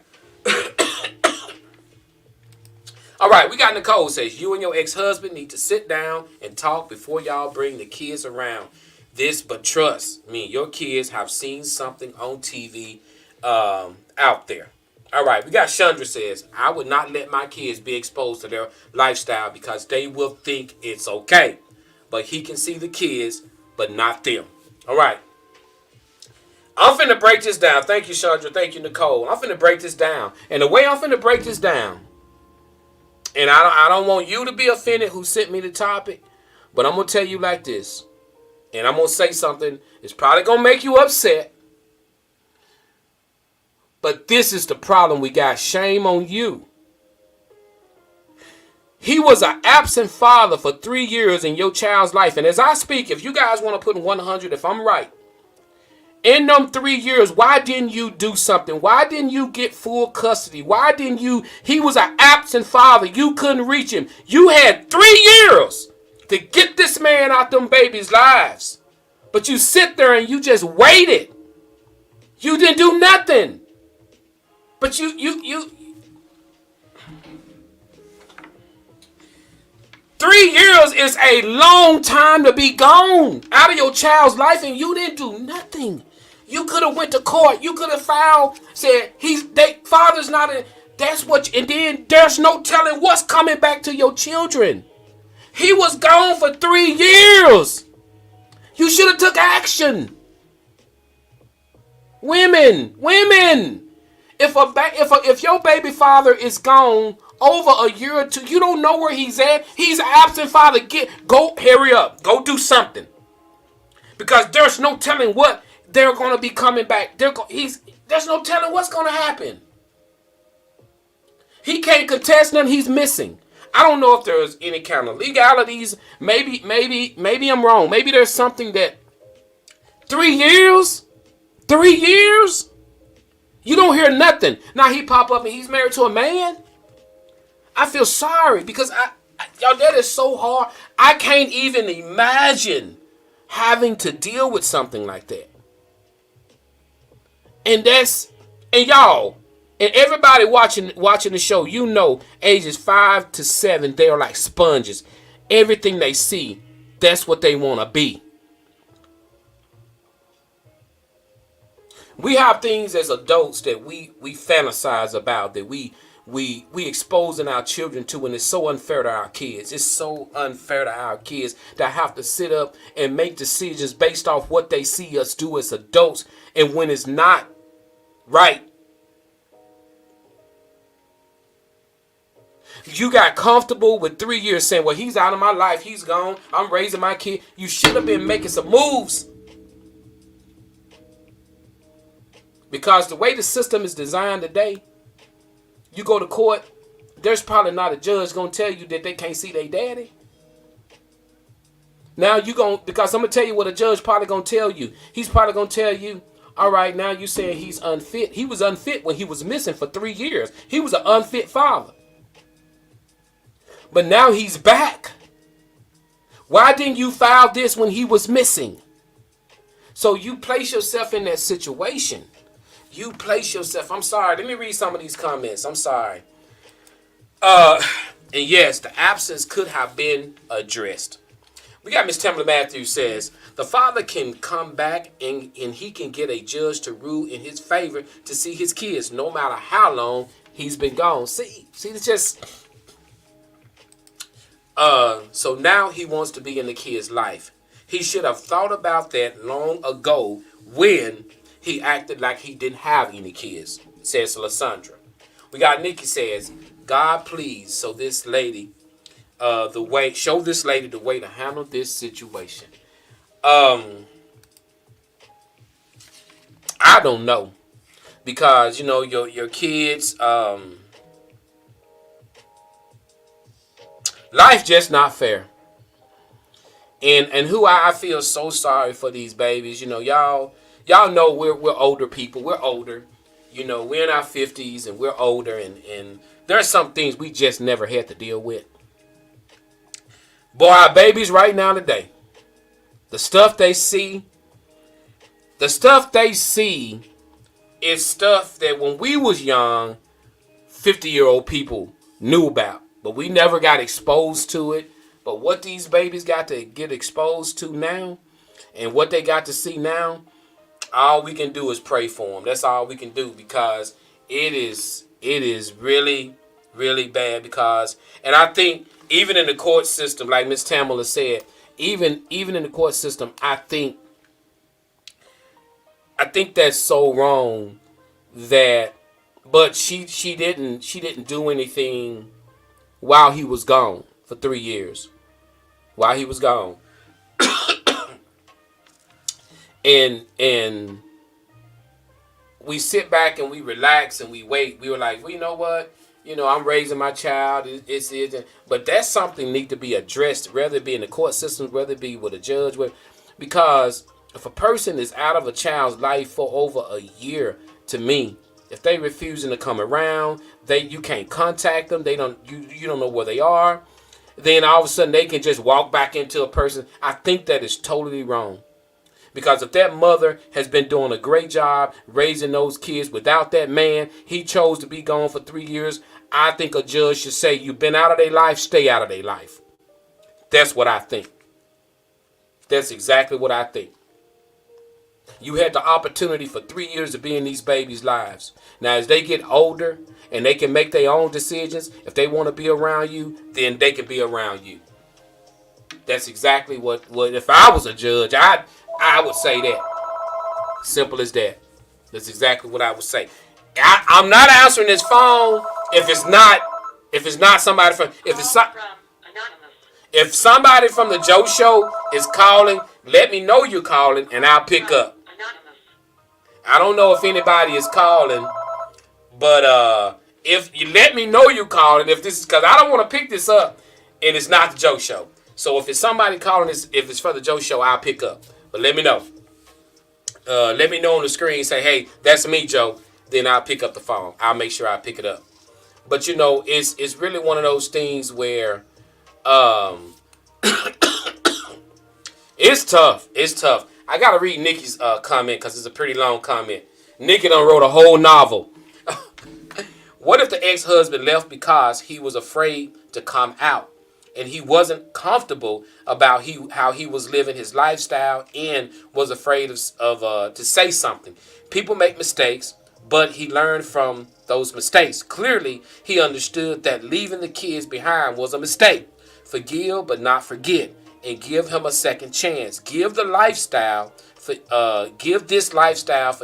Speaker 2: All right, we got Nicole says you and your ex-husband need to sit down and talk before y'all bring the kids around this. But trust me, your kids have seen something on TV out there. All right, we got Chandra says, I would not let my kids be exposed to their lifestyle because they will think it's okay. But he can see the kids, but not them. All right. I'm finna break this down. Thank you, Chandra. Thank you, Nicole. I'm finna break this down. And the way I'm finna break this down, and I don't want you to be offended who sent me the topic, but I'm going to tell you like this. And I'm going to say something that's probably going to make you upset. But this is the problem we got. Shame on you. He was an absent father for 3 years in your child's life. And as I speak, if you guys want to put 100, if I'm right, in them 3 years, why didn't you do something? Why didn't you get full custody? Why didn't you? He was an absent father. You couldn't reach him. You had 3 years to get this man out them babies' lives. But you sit there and you just waited. You didn't do nothing. But you 3 years is a long time to be gone out of your child's life, and you didn't do nothing. You could have went to court. You could have filed, said father's not in. That's what, and then there's no telling what's coming back to your children. He was gone for 3 years. You should have took action. Women. If your baby father is gone over a year or two, you don't know where he's at. He's an absent father. Go hurry up. Go do something. Because there's no telling what they're going to be coming back. There's no telling what's going to happen. He can't contest nothing. He's missing. I don't know if there's any kind of legalities. Maybe I'm wrong. Maybe there's something that 3 years, 3 years, you don't hear nothing. Now he pop up and he's married to a man. I feel sorry because y'all, that is so hard. I can't even imagine having to deal with something like that. And y'all, and everybody watching the show, you know, ages 5 to 7, they are like sponges. Everything they see, that's what they want to be. We have things as adults that we fantasize about, that we exposing our children to, and it's so unfair to our kids. It's so unfair to our kids to have to sit up and make decisions based off what they see us do as adults, and when it's not right. You got comfortable with 3 years saying, well, he's out of my life, he's gone, I'm raising my kid. You should have been making some moves. Because the way the system is designed today, you go to court, there's probably not a judge going to tell you that they can't see their daddy. Now because I'm going to tell you what a judge probably going to tell you. He's probably going to tell you, all right, now you saying he's unfit. He was unfit when he was missing for 3 years. He was an unfit father. But now he's back. Why didn't you file this when he was missing? So you place yourself in that situation. You place yourself. I'm sorry. Let me read some of these comments. I'm sorry. And yes, the absence could have been addressed. We got Miss Tamala Matthews says, the father can come back and he can get a judge to rule in his favor to see his kids, no matter how long he's been gone. See, it's just... So now he wants to be in the kid's life. He should have thought about that long ago when he acted like he didn't have any kids, says Lysandra. We got Nikki says, God please, show this lady the way to handle this situation. I don't know. Because, you know, your kids, life just not fair. And who I feel so sorry for these babies. You know, y'all know we're older people. We're older. You know, we're in our 50s and we're older, and there are some things we just never had to deal with. Boy, our babies right now today, the stuff they see is stuff that when we was young, 50-year-old people knew about, but we never got exposed to it. But what these babies got to get exposed to now, and what they got to see now, all we can do is pray for them. That's all we can do, because it is really, really bad. Because, and I think even in the court system, like Miss Tamala said, even in the court system, I think that's so wrong that, but she didn't do anything while he was gone for 3 years. While he was gone. And we sit back and we relax and we wait. We were like, well, you know what? You know, I'm raising my child. But that's something need to be addressed, whether it be in the court system, whether it be with a judge. Because if a person is out of a child's life for over a year, to me, if they refusing to come around, you can't contact them. You don't know where they are. Then all of a sudden they can just walk back into a person. I think that is totally wrong. Because if that mother has been doing a great job raising those kids without that man, he chose to be gone for 3 years, I think a judge should say, you've been out of their life, stay out of their life. That's what I think. That's exactly what I think. You had the opportunity for 3 years to be in these babies' lives. Now, as they get older and they can make their own decisions, if they want to be around you, then they can be around you. That's exactly what if I was a judge, I would say that. Simple as that. That's exactly what I would say. I'm not answering this phone if it's not somebody from if somebody from the Joe Show is calling, let me know you're calling and I'll pick up. I don't know if anybody is calling, but if you let me know you calling, if this is because I don't want to pick this up and it's not the Joe Show. So if it's somebody calling this, if it's for the Joe Show, I'll pick up. But let me know. Let me know on the screen. Say, hey, that's me, Joe. Then I'll pick up the phone. I'll make sure I pick it up. But you know, it's really one of those things where it's tough. It's tough. I gotta read Nikki's comment because it's a pretty long comment. Nikki done wrote a whole novel. What if the ex-husband left because he was afraid to come out and he wasn't comfortable about how he was living his lifestyle and was afraid of to say something? People make mistakes, but he learned from those mistakes. Clearly, he understood that leaving the kids behind was a mistake. Forgive but not forget, and give him a second chance. Give this lifestyle for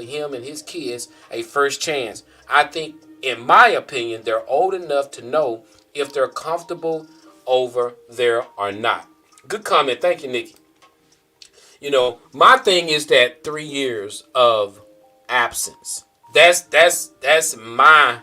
Speaker 2: him and his kids a first chance. I think, in my opinion, they're old enough to know if they're comfortable over there or not. Good comment. Thank you, Nikki. You know, my thing is that 3 years of absence. That's my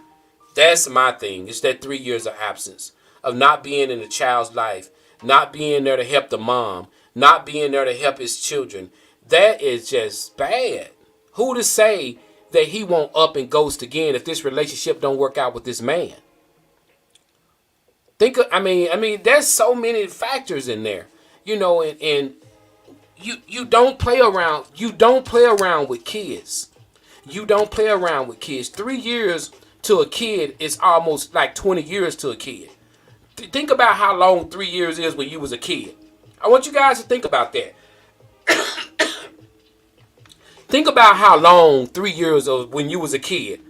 Speaker 2: thing. It's that 3 years of absence, of not being in the child's life, not being there to help the mom, not being there to help his children. That is just bad. Who to say that he won't up and ghost again if this relationship don't work out with this man? I mean, there's so many factors in there, you know, and you don't play around. You don't play around with kids. You don't play around with kids. 3 years to a kid is almost like 20 years to a kid. Think about how long 3 years is when you was a kid. I want you guys to think about that. Think about how long 3 years of when you was a kid.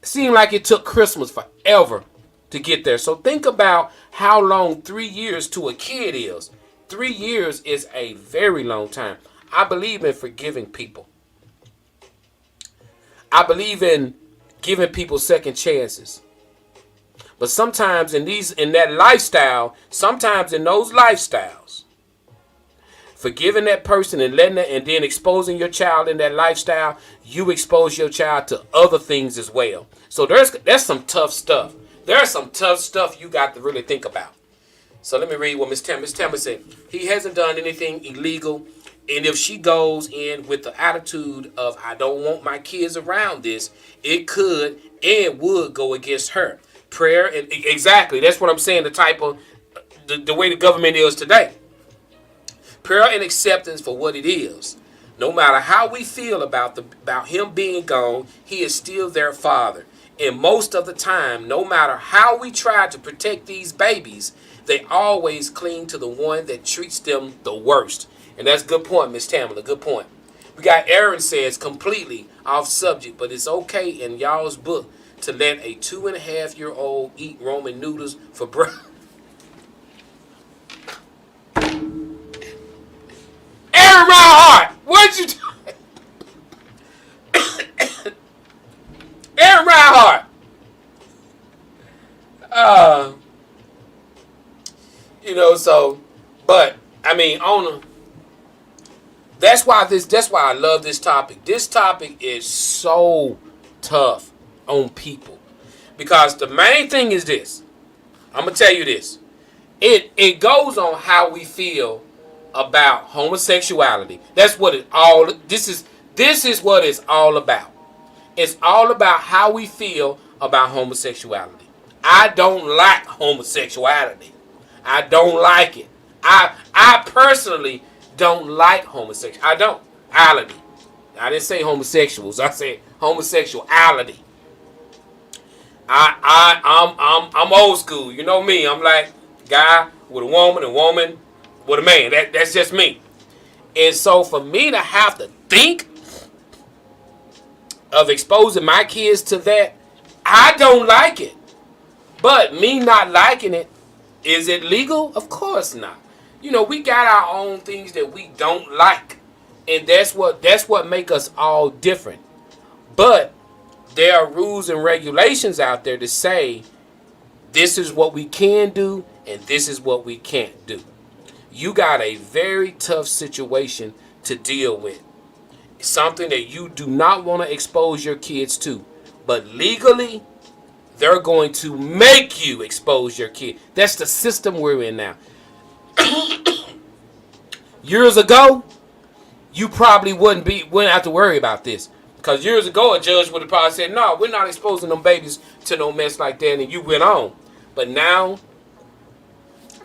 Speaker 2: It seemed like it took Christmas forever to get there. So think about how long 3 years to a kid is. 3 years is a very long time. I believe in forgiving people. I believe in giving people second chances. But sometimes in those lifestyles, forgiving that person and letting that, and then exposing your child in that lifestyle, you expose your child to other things as well. So there's some tough stuff. There's some tough stuff you got to really think about. So let me read what Miss Tammy said. He hasn't done anything illegal. And if she goes in with the attitude of, I don't want my kids around this, it could and would go against her. Prayer, and exactly, that's what I'm saying, the type of, the way the government is today. Prayer and acceptance for what it is. No matter how we feel about him being gone, he is still their father. And most of the time, no matter how we try to protect these babies, they always cling to the one that treats them the worst. And that's a good point, Miss Tamala. Good point. We got Aaron says, completely off subject, but it's okay in y'all's book to let a 2.5-year-old eat Roman noodles for breakfast. Aaron Reinhardt, what'd you do? Aaron Reinhardt. You know, so, but I mean, that's why I love this topic. This topic is so tough on people, because the main thing is this. I'm gonna tell you this. It goes on how we feel about homosexuality. That's what it all. This is what it's all about. It's all about how we feel about homosexuality. I don't like homosexuality. I don't like it. I personally don't like homosexuality. I don't. Ality. I didn't say homosexuals. I said homosexuality. I'm old school. You know me. I'm like guy with a woman and woman with a man. That's just me. And so for me to have to think of exposing my kids to that, I don't like it. But me not liking it, is it legal? Of course not. You know, we got our own things that we don't like. And that's what make us all different. But there are rules and regulations out there to say this is what we can do and this is what we can't do. You got a very tough situation to deal with. Something that you do not want to expose your kids to. But legally, they're going to make you expose your kid. That's the system we're in now. Years ago, you probably wouldn't have to worry about this. Because years ago, a judge would have probably said, no, we're not exposing them babies to no mess like that, and you went on. But now,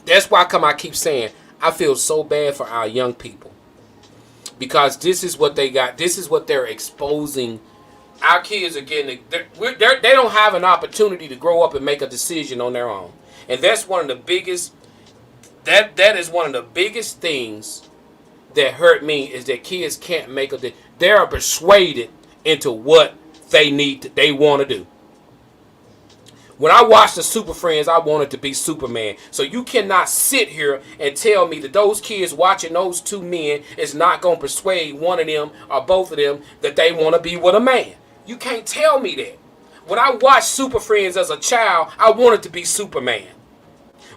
Speaker 2: that's why I keep saying, I feel so bad for our young people. Because this is what they got. This is what they're exposing. Our kids are getting, they don't have an opportunity to grow up and make a decision on their own. And that's one of the biggest, that is one of the biggest things that hurt me, is that kids can't make a, they are persuaded into what they want to do. When I watched the Super Friends, I wanted to be Superman. So you cannot sit here and tell me that those kids watching those two men is not going to persuade one of them or both of them that they want to be with a man. You can't tell me that. When I watched Super Friends as a child, I wanted to be Superman.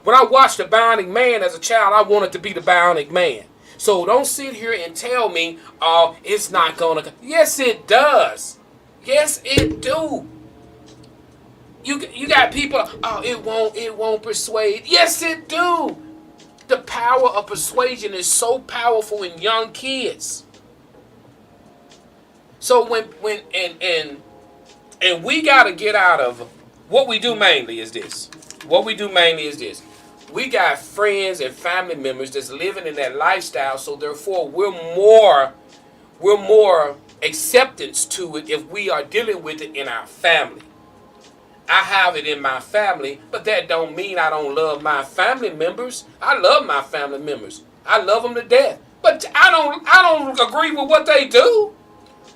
Speaker 2: When I watched The Bionic Man as a child, I wanted to be the Bionic Man. So don't sit here and tell me, oh, it's not going to. Yes, it does. Yes, it do. You got people, oh, it won't persuade. Yes, it do. The power of persuasion is so powerful in young kids. So when we got to get out of, what we do mainly is this. We got friends and family members that's living in that lifestyle, so therefore we're more acceptance to it if we are dealing with it in our family. I have it in my family, but that don't mean I don't love my family members. I love my family members. I love them to death. But I don't agree with what they do.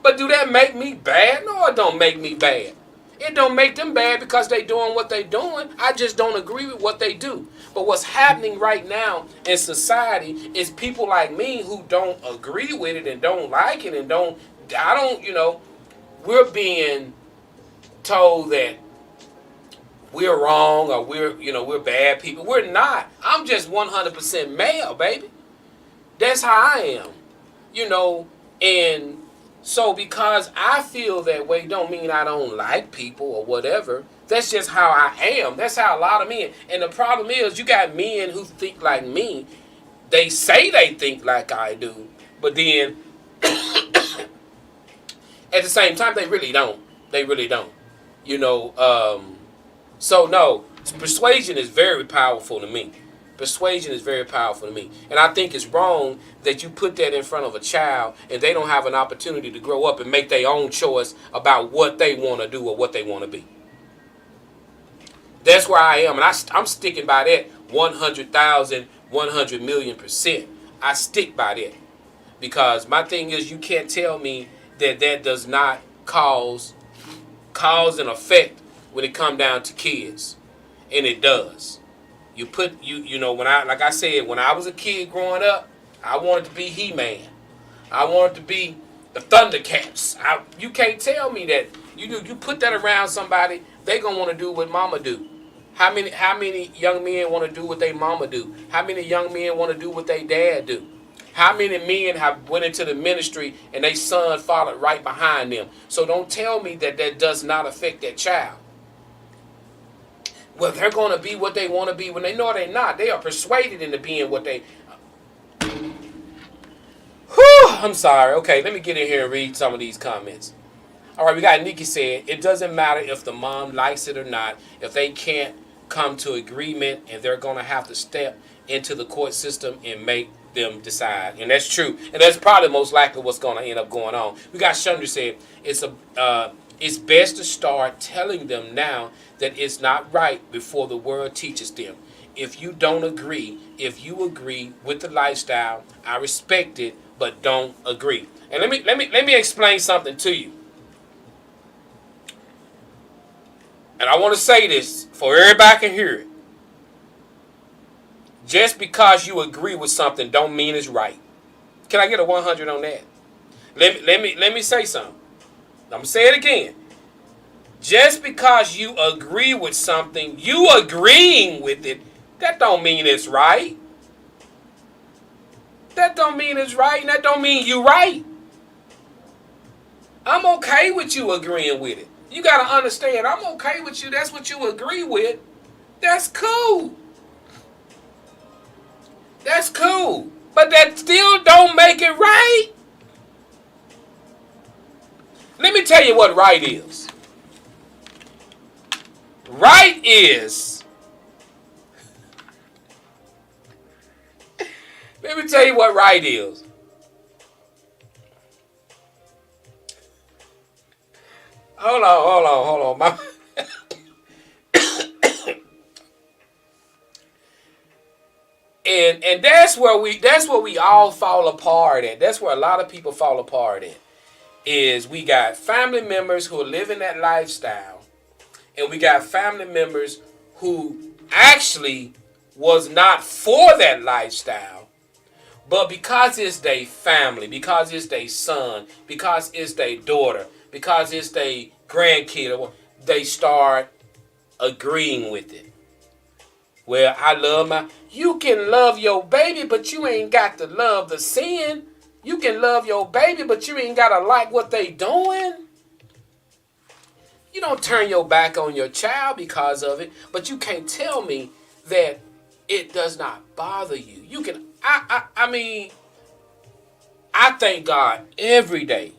Speaker 2: But do that make me bad? No, it don't make me bad. It don't make them bad because they doing what they doing. I just don't agree with what they do. But what's happening right now in society is people like me who don't agree with it and don't like it and we're being told that we're wrong or we're bad people. We're not. I'm just 100% male, baby. That's how I am. And so because I feel that way don't mean I don't like people or whatever. That's just how I am. That's how a lot of men. And the problem is you got men who think like me. They say they think like I do. But then at the same time, they really don't. So no, persuasion is very powerful to me. And I think it's wrong that you put that in front of a child and they don't have an opportunity to grow up and make their own choice about what they want to do or what they want to be. That's where I am. And I'm sticking by that 100,000, 100 million%. I stick by that. Because my thing is, you can't tell me that does not cause and effect when it come down to kids. And it does. When I was a kid growing up, I wanted to be He-Man. I wanted to be the Thundercats. You can't tell me that. You put that around somebody, they gonna want to do what mama do. How many young men want to do what they mama do? How many young men want to do what they dad do? How many men have went into the ministry and they son followed right behind them? So don't tell me that does not affect that child. Well, they're going to be what they want to be when they know they're not. They are persuaded into being what they... I'm sorry. Okay, let me get in here and read some of these comments. All right, we got Nikki saying, it doesn't matter if the mom likes it or not. If they can't come to agreement and they're going to have to step into the court system and make them decide. And that's true. And that's probably most likely what's going to end up going on. We got Chandra saying, it's best to start telling them now that it's not right before the world teaches them. If you agree with the lifestyle, I respect it, but don't agree. And let me explain something to you. And I want to say this for everybody can hear it. Just because you agree with something don't mean it's right. Can I get a 100 on that? Let me say something. I'm going to say it again. Just because you agree with something, you agreeing with it, that don't mean it's right. That don't mean it's right, and that don't mean you right. I'm okay with you agreeing with it. You got to understand, I'm okay with you. That's what you agree with. That's cool. That's cool. But that still don't make it right. Let me tell you what right is. Right is, let me tell you what right is. Hold on. And that's where we all fall apart at. That's where a lot of people fall apart at. Is we got family members who are living that lifestyle, and we got family members who actually was not for that lifestyle, but because it's their family, because it's their son, because it's their daughter, because it's their grandkid, they start agreeing with it. Well, I love my... You can love your baby, but you ain't got to love the sin. You can love your baby, but you ain't got to like what they doing. You don't turn your back on your child because of it, but you can't tell me that it does not bother you. You can... I mean, I thank God every day.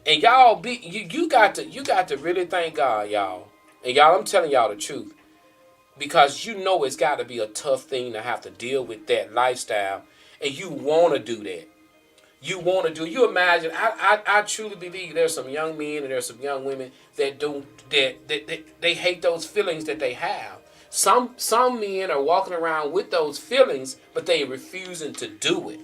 Speaker 2: And y'all you got to really thank God, y'all. And y'all, I'm telling y'all the truth. Because you know it's got to be a tough thing to have to deal with that lifestyle. And you want to do that. You want to do. You imagine, I truly believe there's some young men and there's some young women that they hate those feelings that they have. Some men are walking around with those feelings, but they refusing to do it.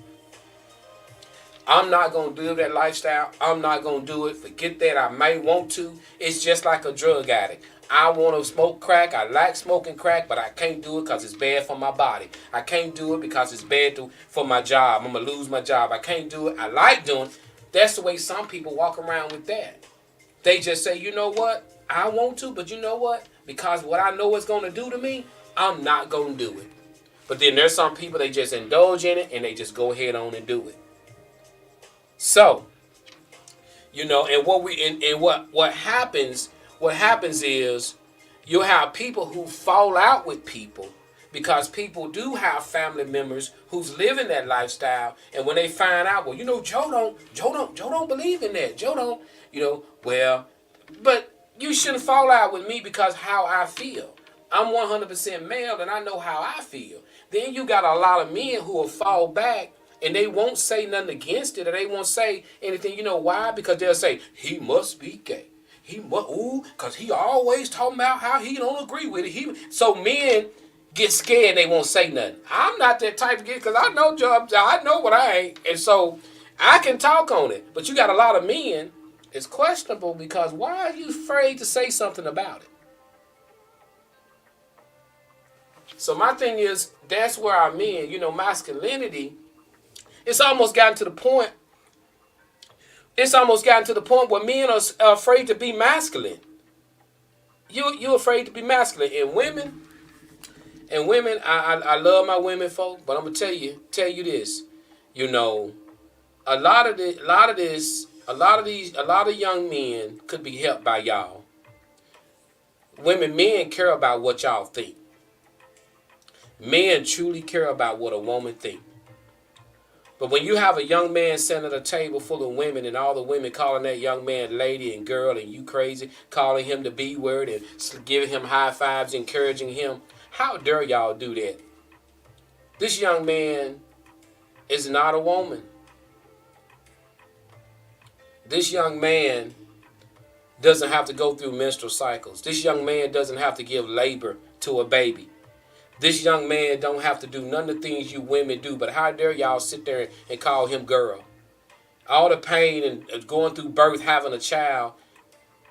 Speaker 2: I'm not going to do that lifestyle. I'm not going to do it. Forget that. I may want to. It's just like a drug addict. I want to smoke crack. I like smoking crack, but I can't do it because it's bad for my body. I can't do it because it's bad for my job. I'm going to lose my job. I can't do it. I like doing it. That's the way some people walk around with that. They just say, you know what? I want to, but you know what? Because what I know it's going to do to me, I'm not going to do it. But then there's some people, they just indulge in it and they just go ahead on and do it. So, you know, and what happens is you'll have people who fall out with people because people do have family members who's living that lifestyle, and when they find out, well, you know, Joe don't believe in that. Joe don't, you know, well, but you shouldn't fall out with me because how I feel. I'm 100% male and I know how I feel. Then you got a lot of men who will fall back and they won't say nothing against it, or they won't say anything. You know why? Because they'll say, he must be gay. He must, because he always talking about how he don't agree with it. So men get scared and they won't say nothing. I'm not that type of kid because I know jobs. I know what I ain't. And so I can talk on it. But you got a lot of men, it's questionable because why are you afraid to say something about it? So my thing is, that's where our men, you know, masculinity, it's almost gotten to the point where men are afraid to be masculine. You're afraid to be masculine. And women, I love my women folk, but I'm gonna tell you this. You know, a lot of young men could be helped by y'all. Men care about what y'all think. Men truly care about what a woman thinks. But when you have a young man sitting at a table full of women and all the women calling that young man lady and girl and you crazy, calling him the B word and giving him high fives, encouraging him, how dare y'all do that? This young man is not a woman. This young man doesn't have to go through menstrual cycles. This young man doesn't have to give labor to a baby. This young man don't have to do none of the things you women do, but how dare y'all sit there and call him girl? All the pain and going through birth, having a child,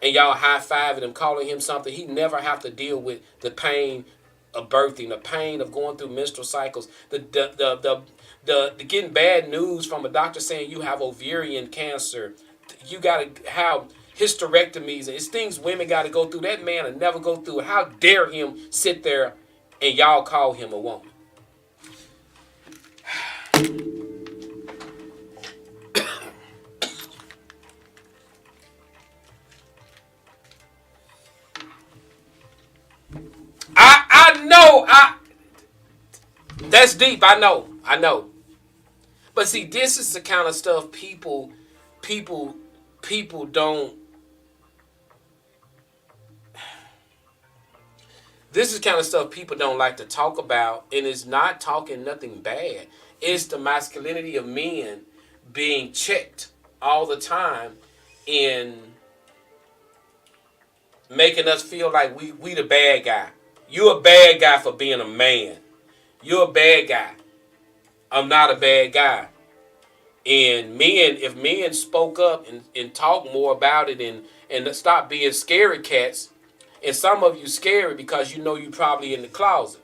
Speaker 2: and y'all high-fiving him, calling him something. He never have to deal with the pain of birthing, the pain of going through menstrual cycles, the getting bad news from a doctor saying you have ovarian cancer. You got to have hysterectomies. It's things women got to go through. That man will never go through it. How dare him sit there and y'all call him a woman? That's deep. I know. But see, this is the kind of stuff people don't. This is the kind of stuff people don't like to talk about, and it's not talking nothing bad. It's the masculinity of men being checked all the time in making us feel like we the bad guy. You're a bad guy for being a man. You're a bad guy. I'm not a bad guy. And men, if men spoke up and talk more about it and stop being scary cats, and some of you scary because you know you probably in the closet.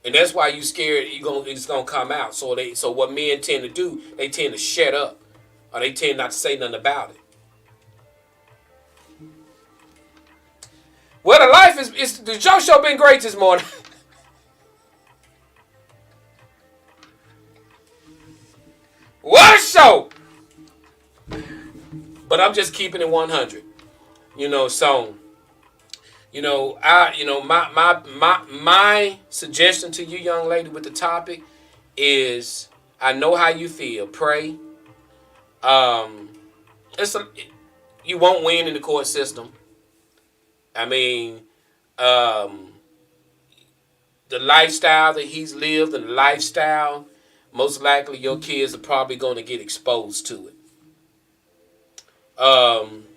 Speaker 2: And that's why you scared it's gonna come out. So what men tend to do, they tend to shut up. Or they tend not to say nothing about it. Well, the life is the Joe Show been great this morning. What a show! But I'm just keeping it 100. So my suggestion to you, young lady, with the topic is, I know how you feel. Pray. You won't win in the court system. I mean, the lifestyle that he's lived and the lifestyle, most likely your kids are probably going to get exposed to it.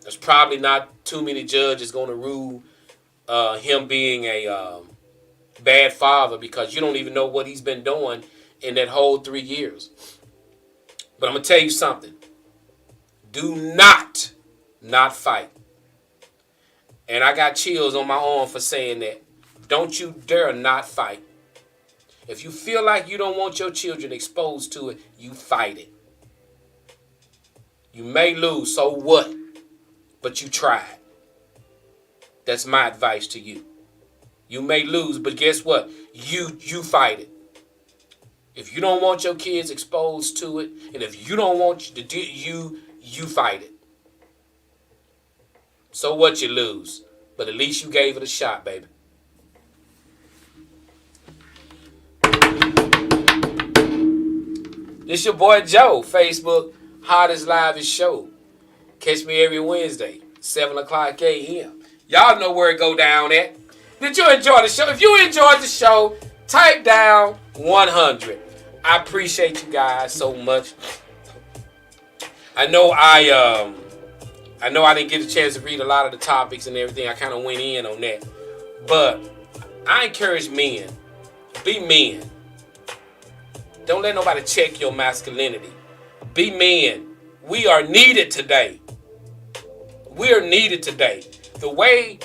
Speaker 2: There's probably not too many judges going to rule him being a bad father, because you don't even know what he's been doing in that whole 3 years. But I'm going to tell you something. Do not fight. And I got chills on my arm for saying that. Don't you dare not fight. If you feel like you don't want your children exposed to it, you fight it. You may lose, so what? But you tried. That's my advice to you. You may lose, but guess what? You fight it. If you don't want your kids exposed to it, and if you don't want to do you fight it. So what, you lose? But at least you gave it a shot, baby. This your boy Joe, Facebook Hottest Live Show. Catch me every Wednesday, 7 o'clock a.m. Y'all know where it go down at. Did you enjoy the show? If you enjoyed the show, type down 100. I appreciate you guys so much. I know I didn't get a chance to read a lot of the topics and everything. I kind of went in on that. But I encourage men, be men. Don't let nobody check your masculinity. Be men. We are needed today. We are needed today. The way,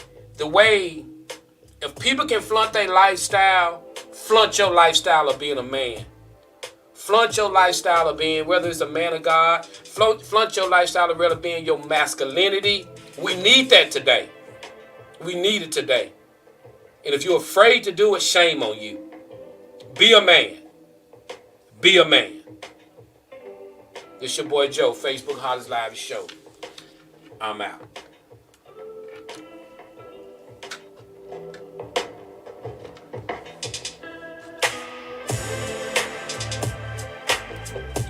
Speaker 2: if people can flaunt their lifestyle, flaunt your lifestyle of being a man. Flaunt your lifestyle of being, whether it's a man of God, flaunt your lifestyle of rather being your masculinity. We need that today. We need it today. And if you're afraid to do it, shame on you. Be a man. Be a man. It's your boy Joe, Facebook Hottest Live Show. I'm out.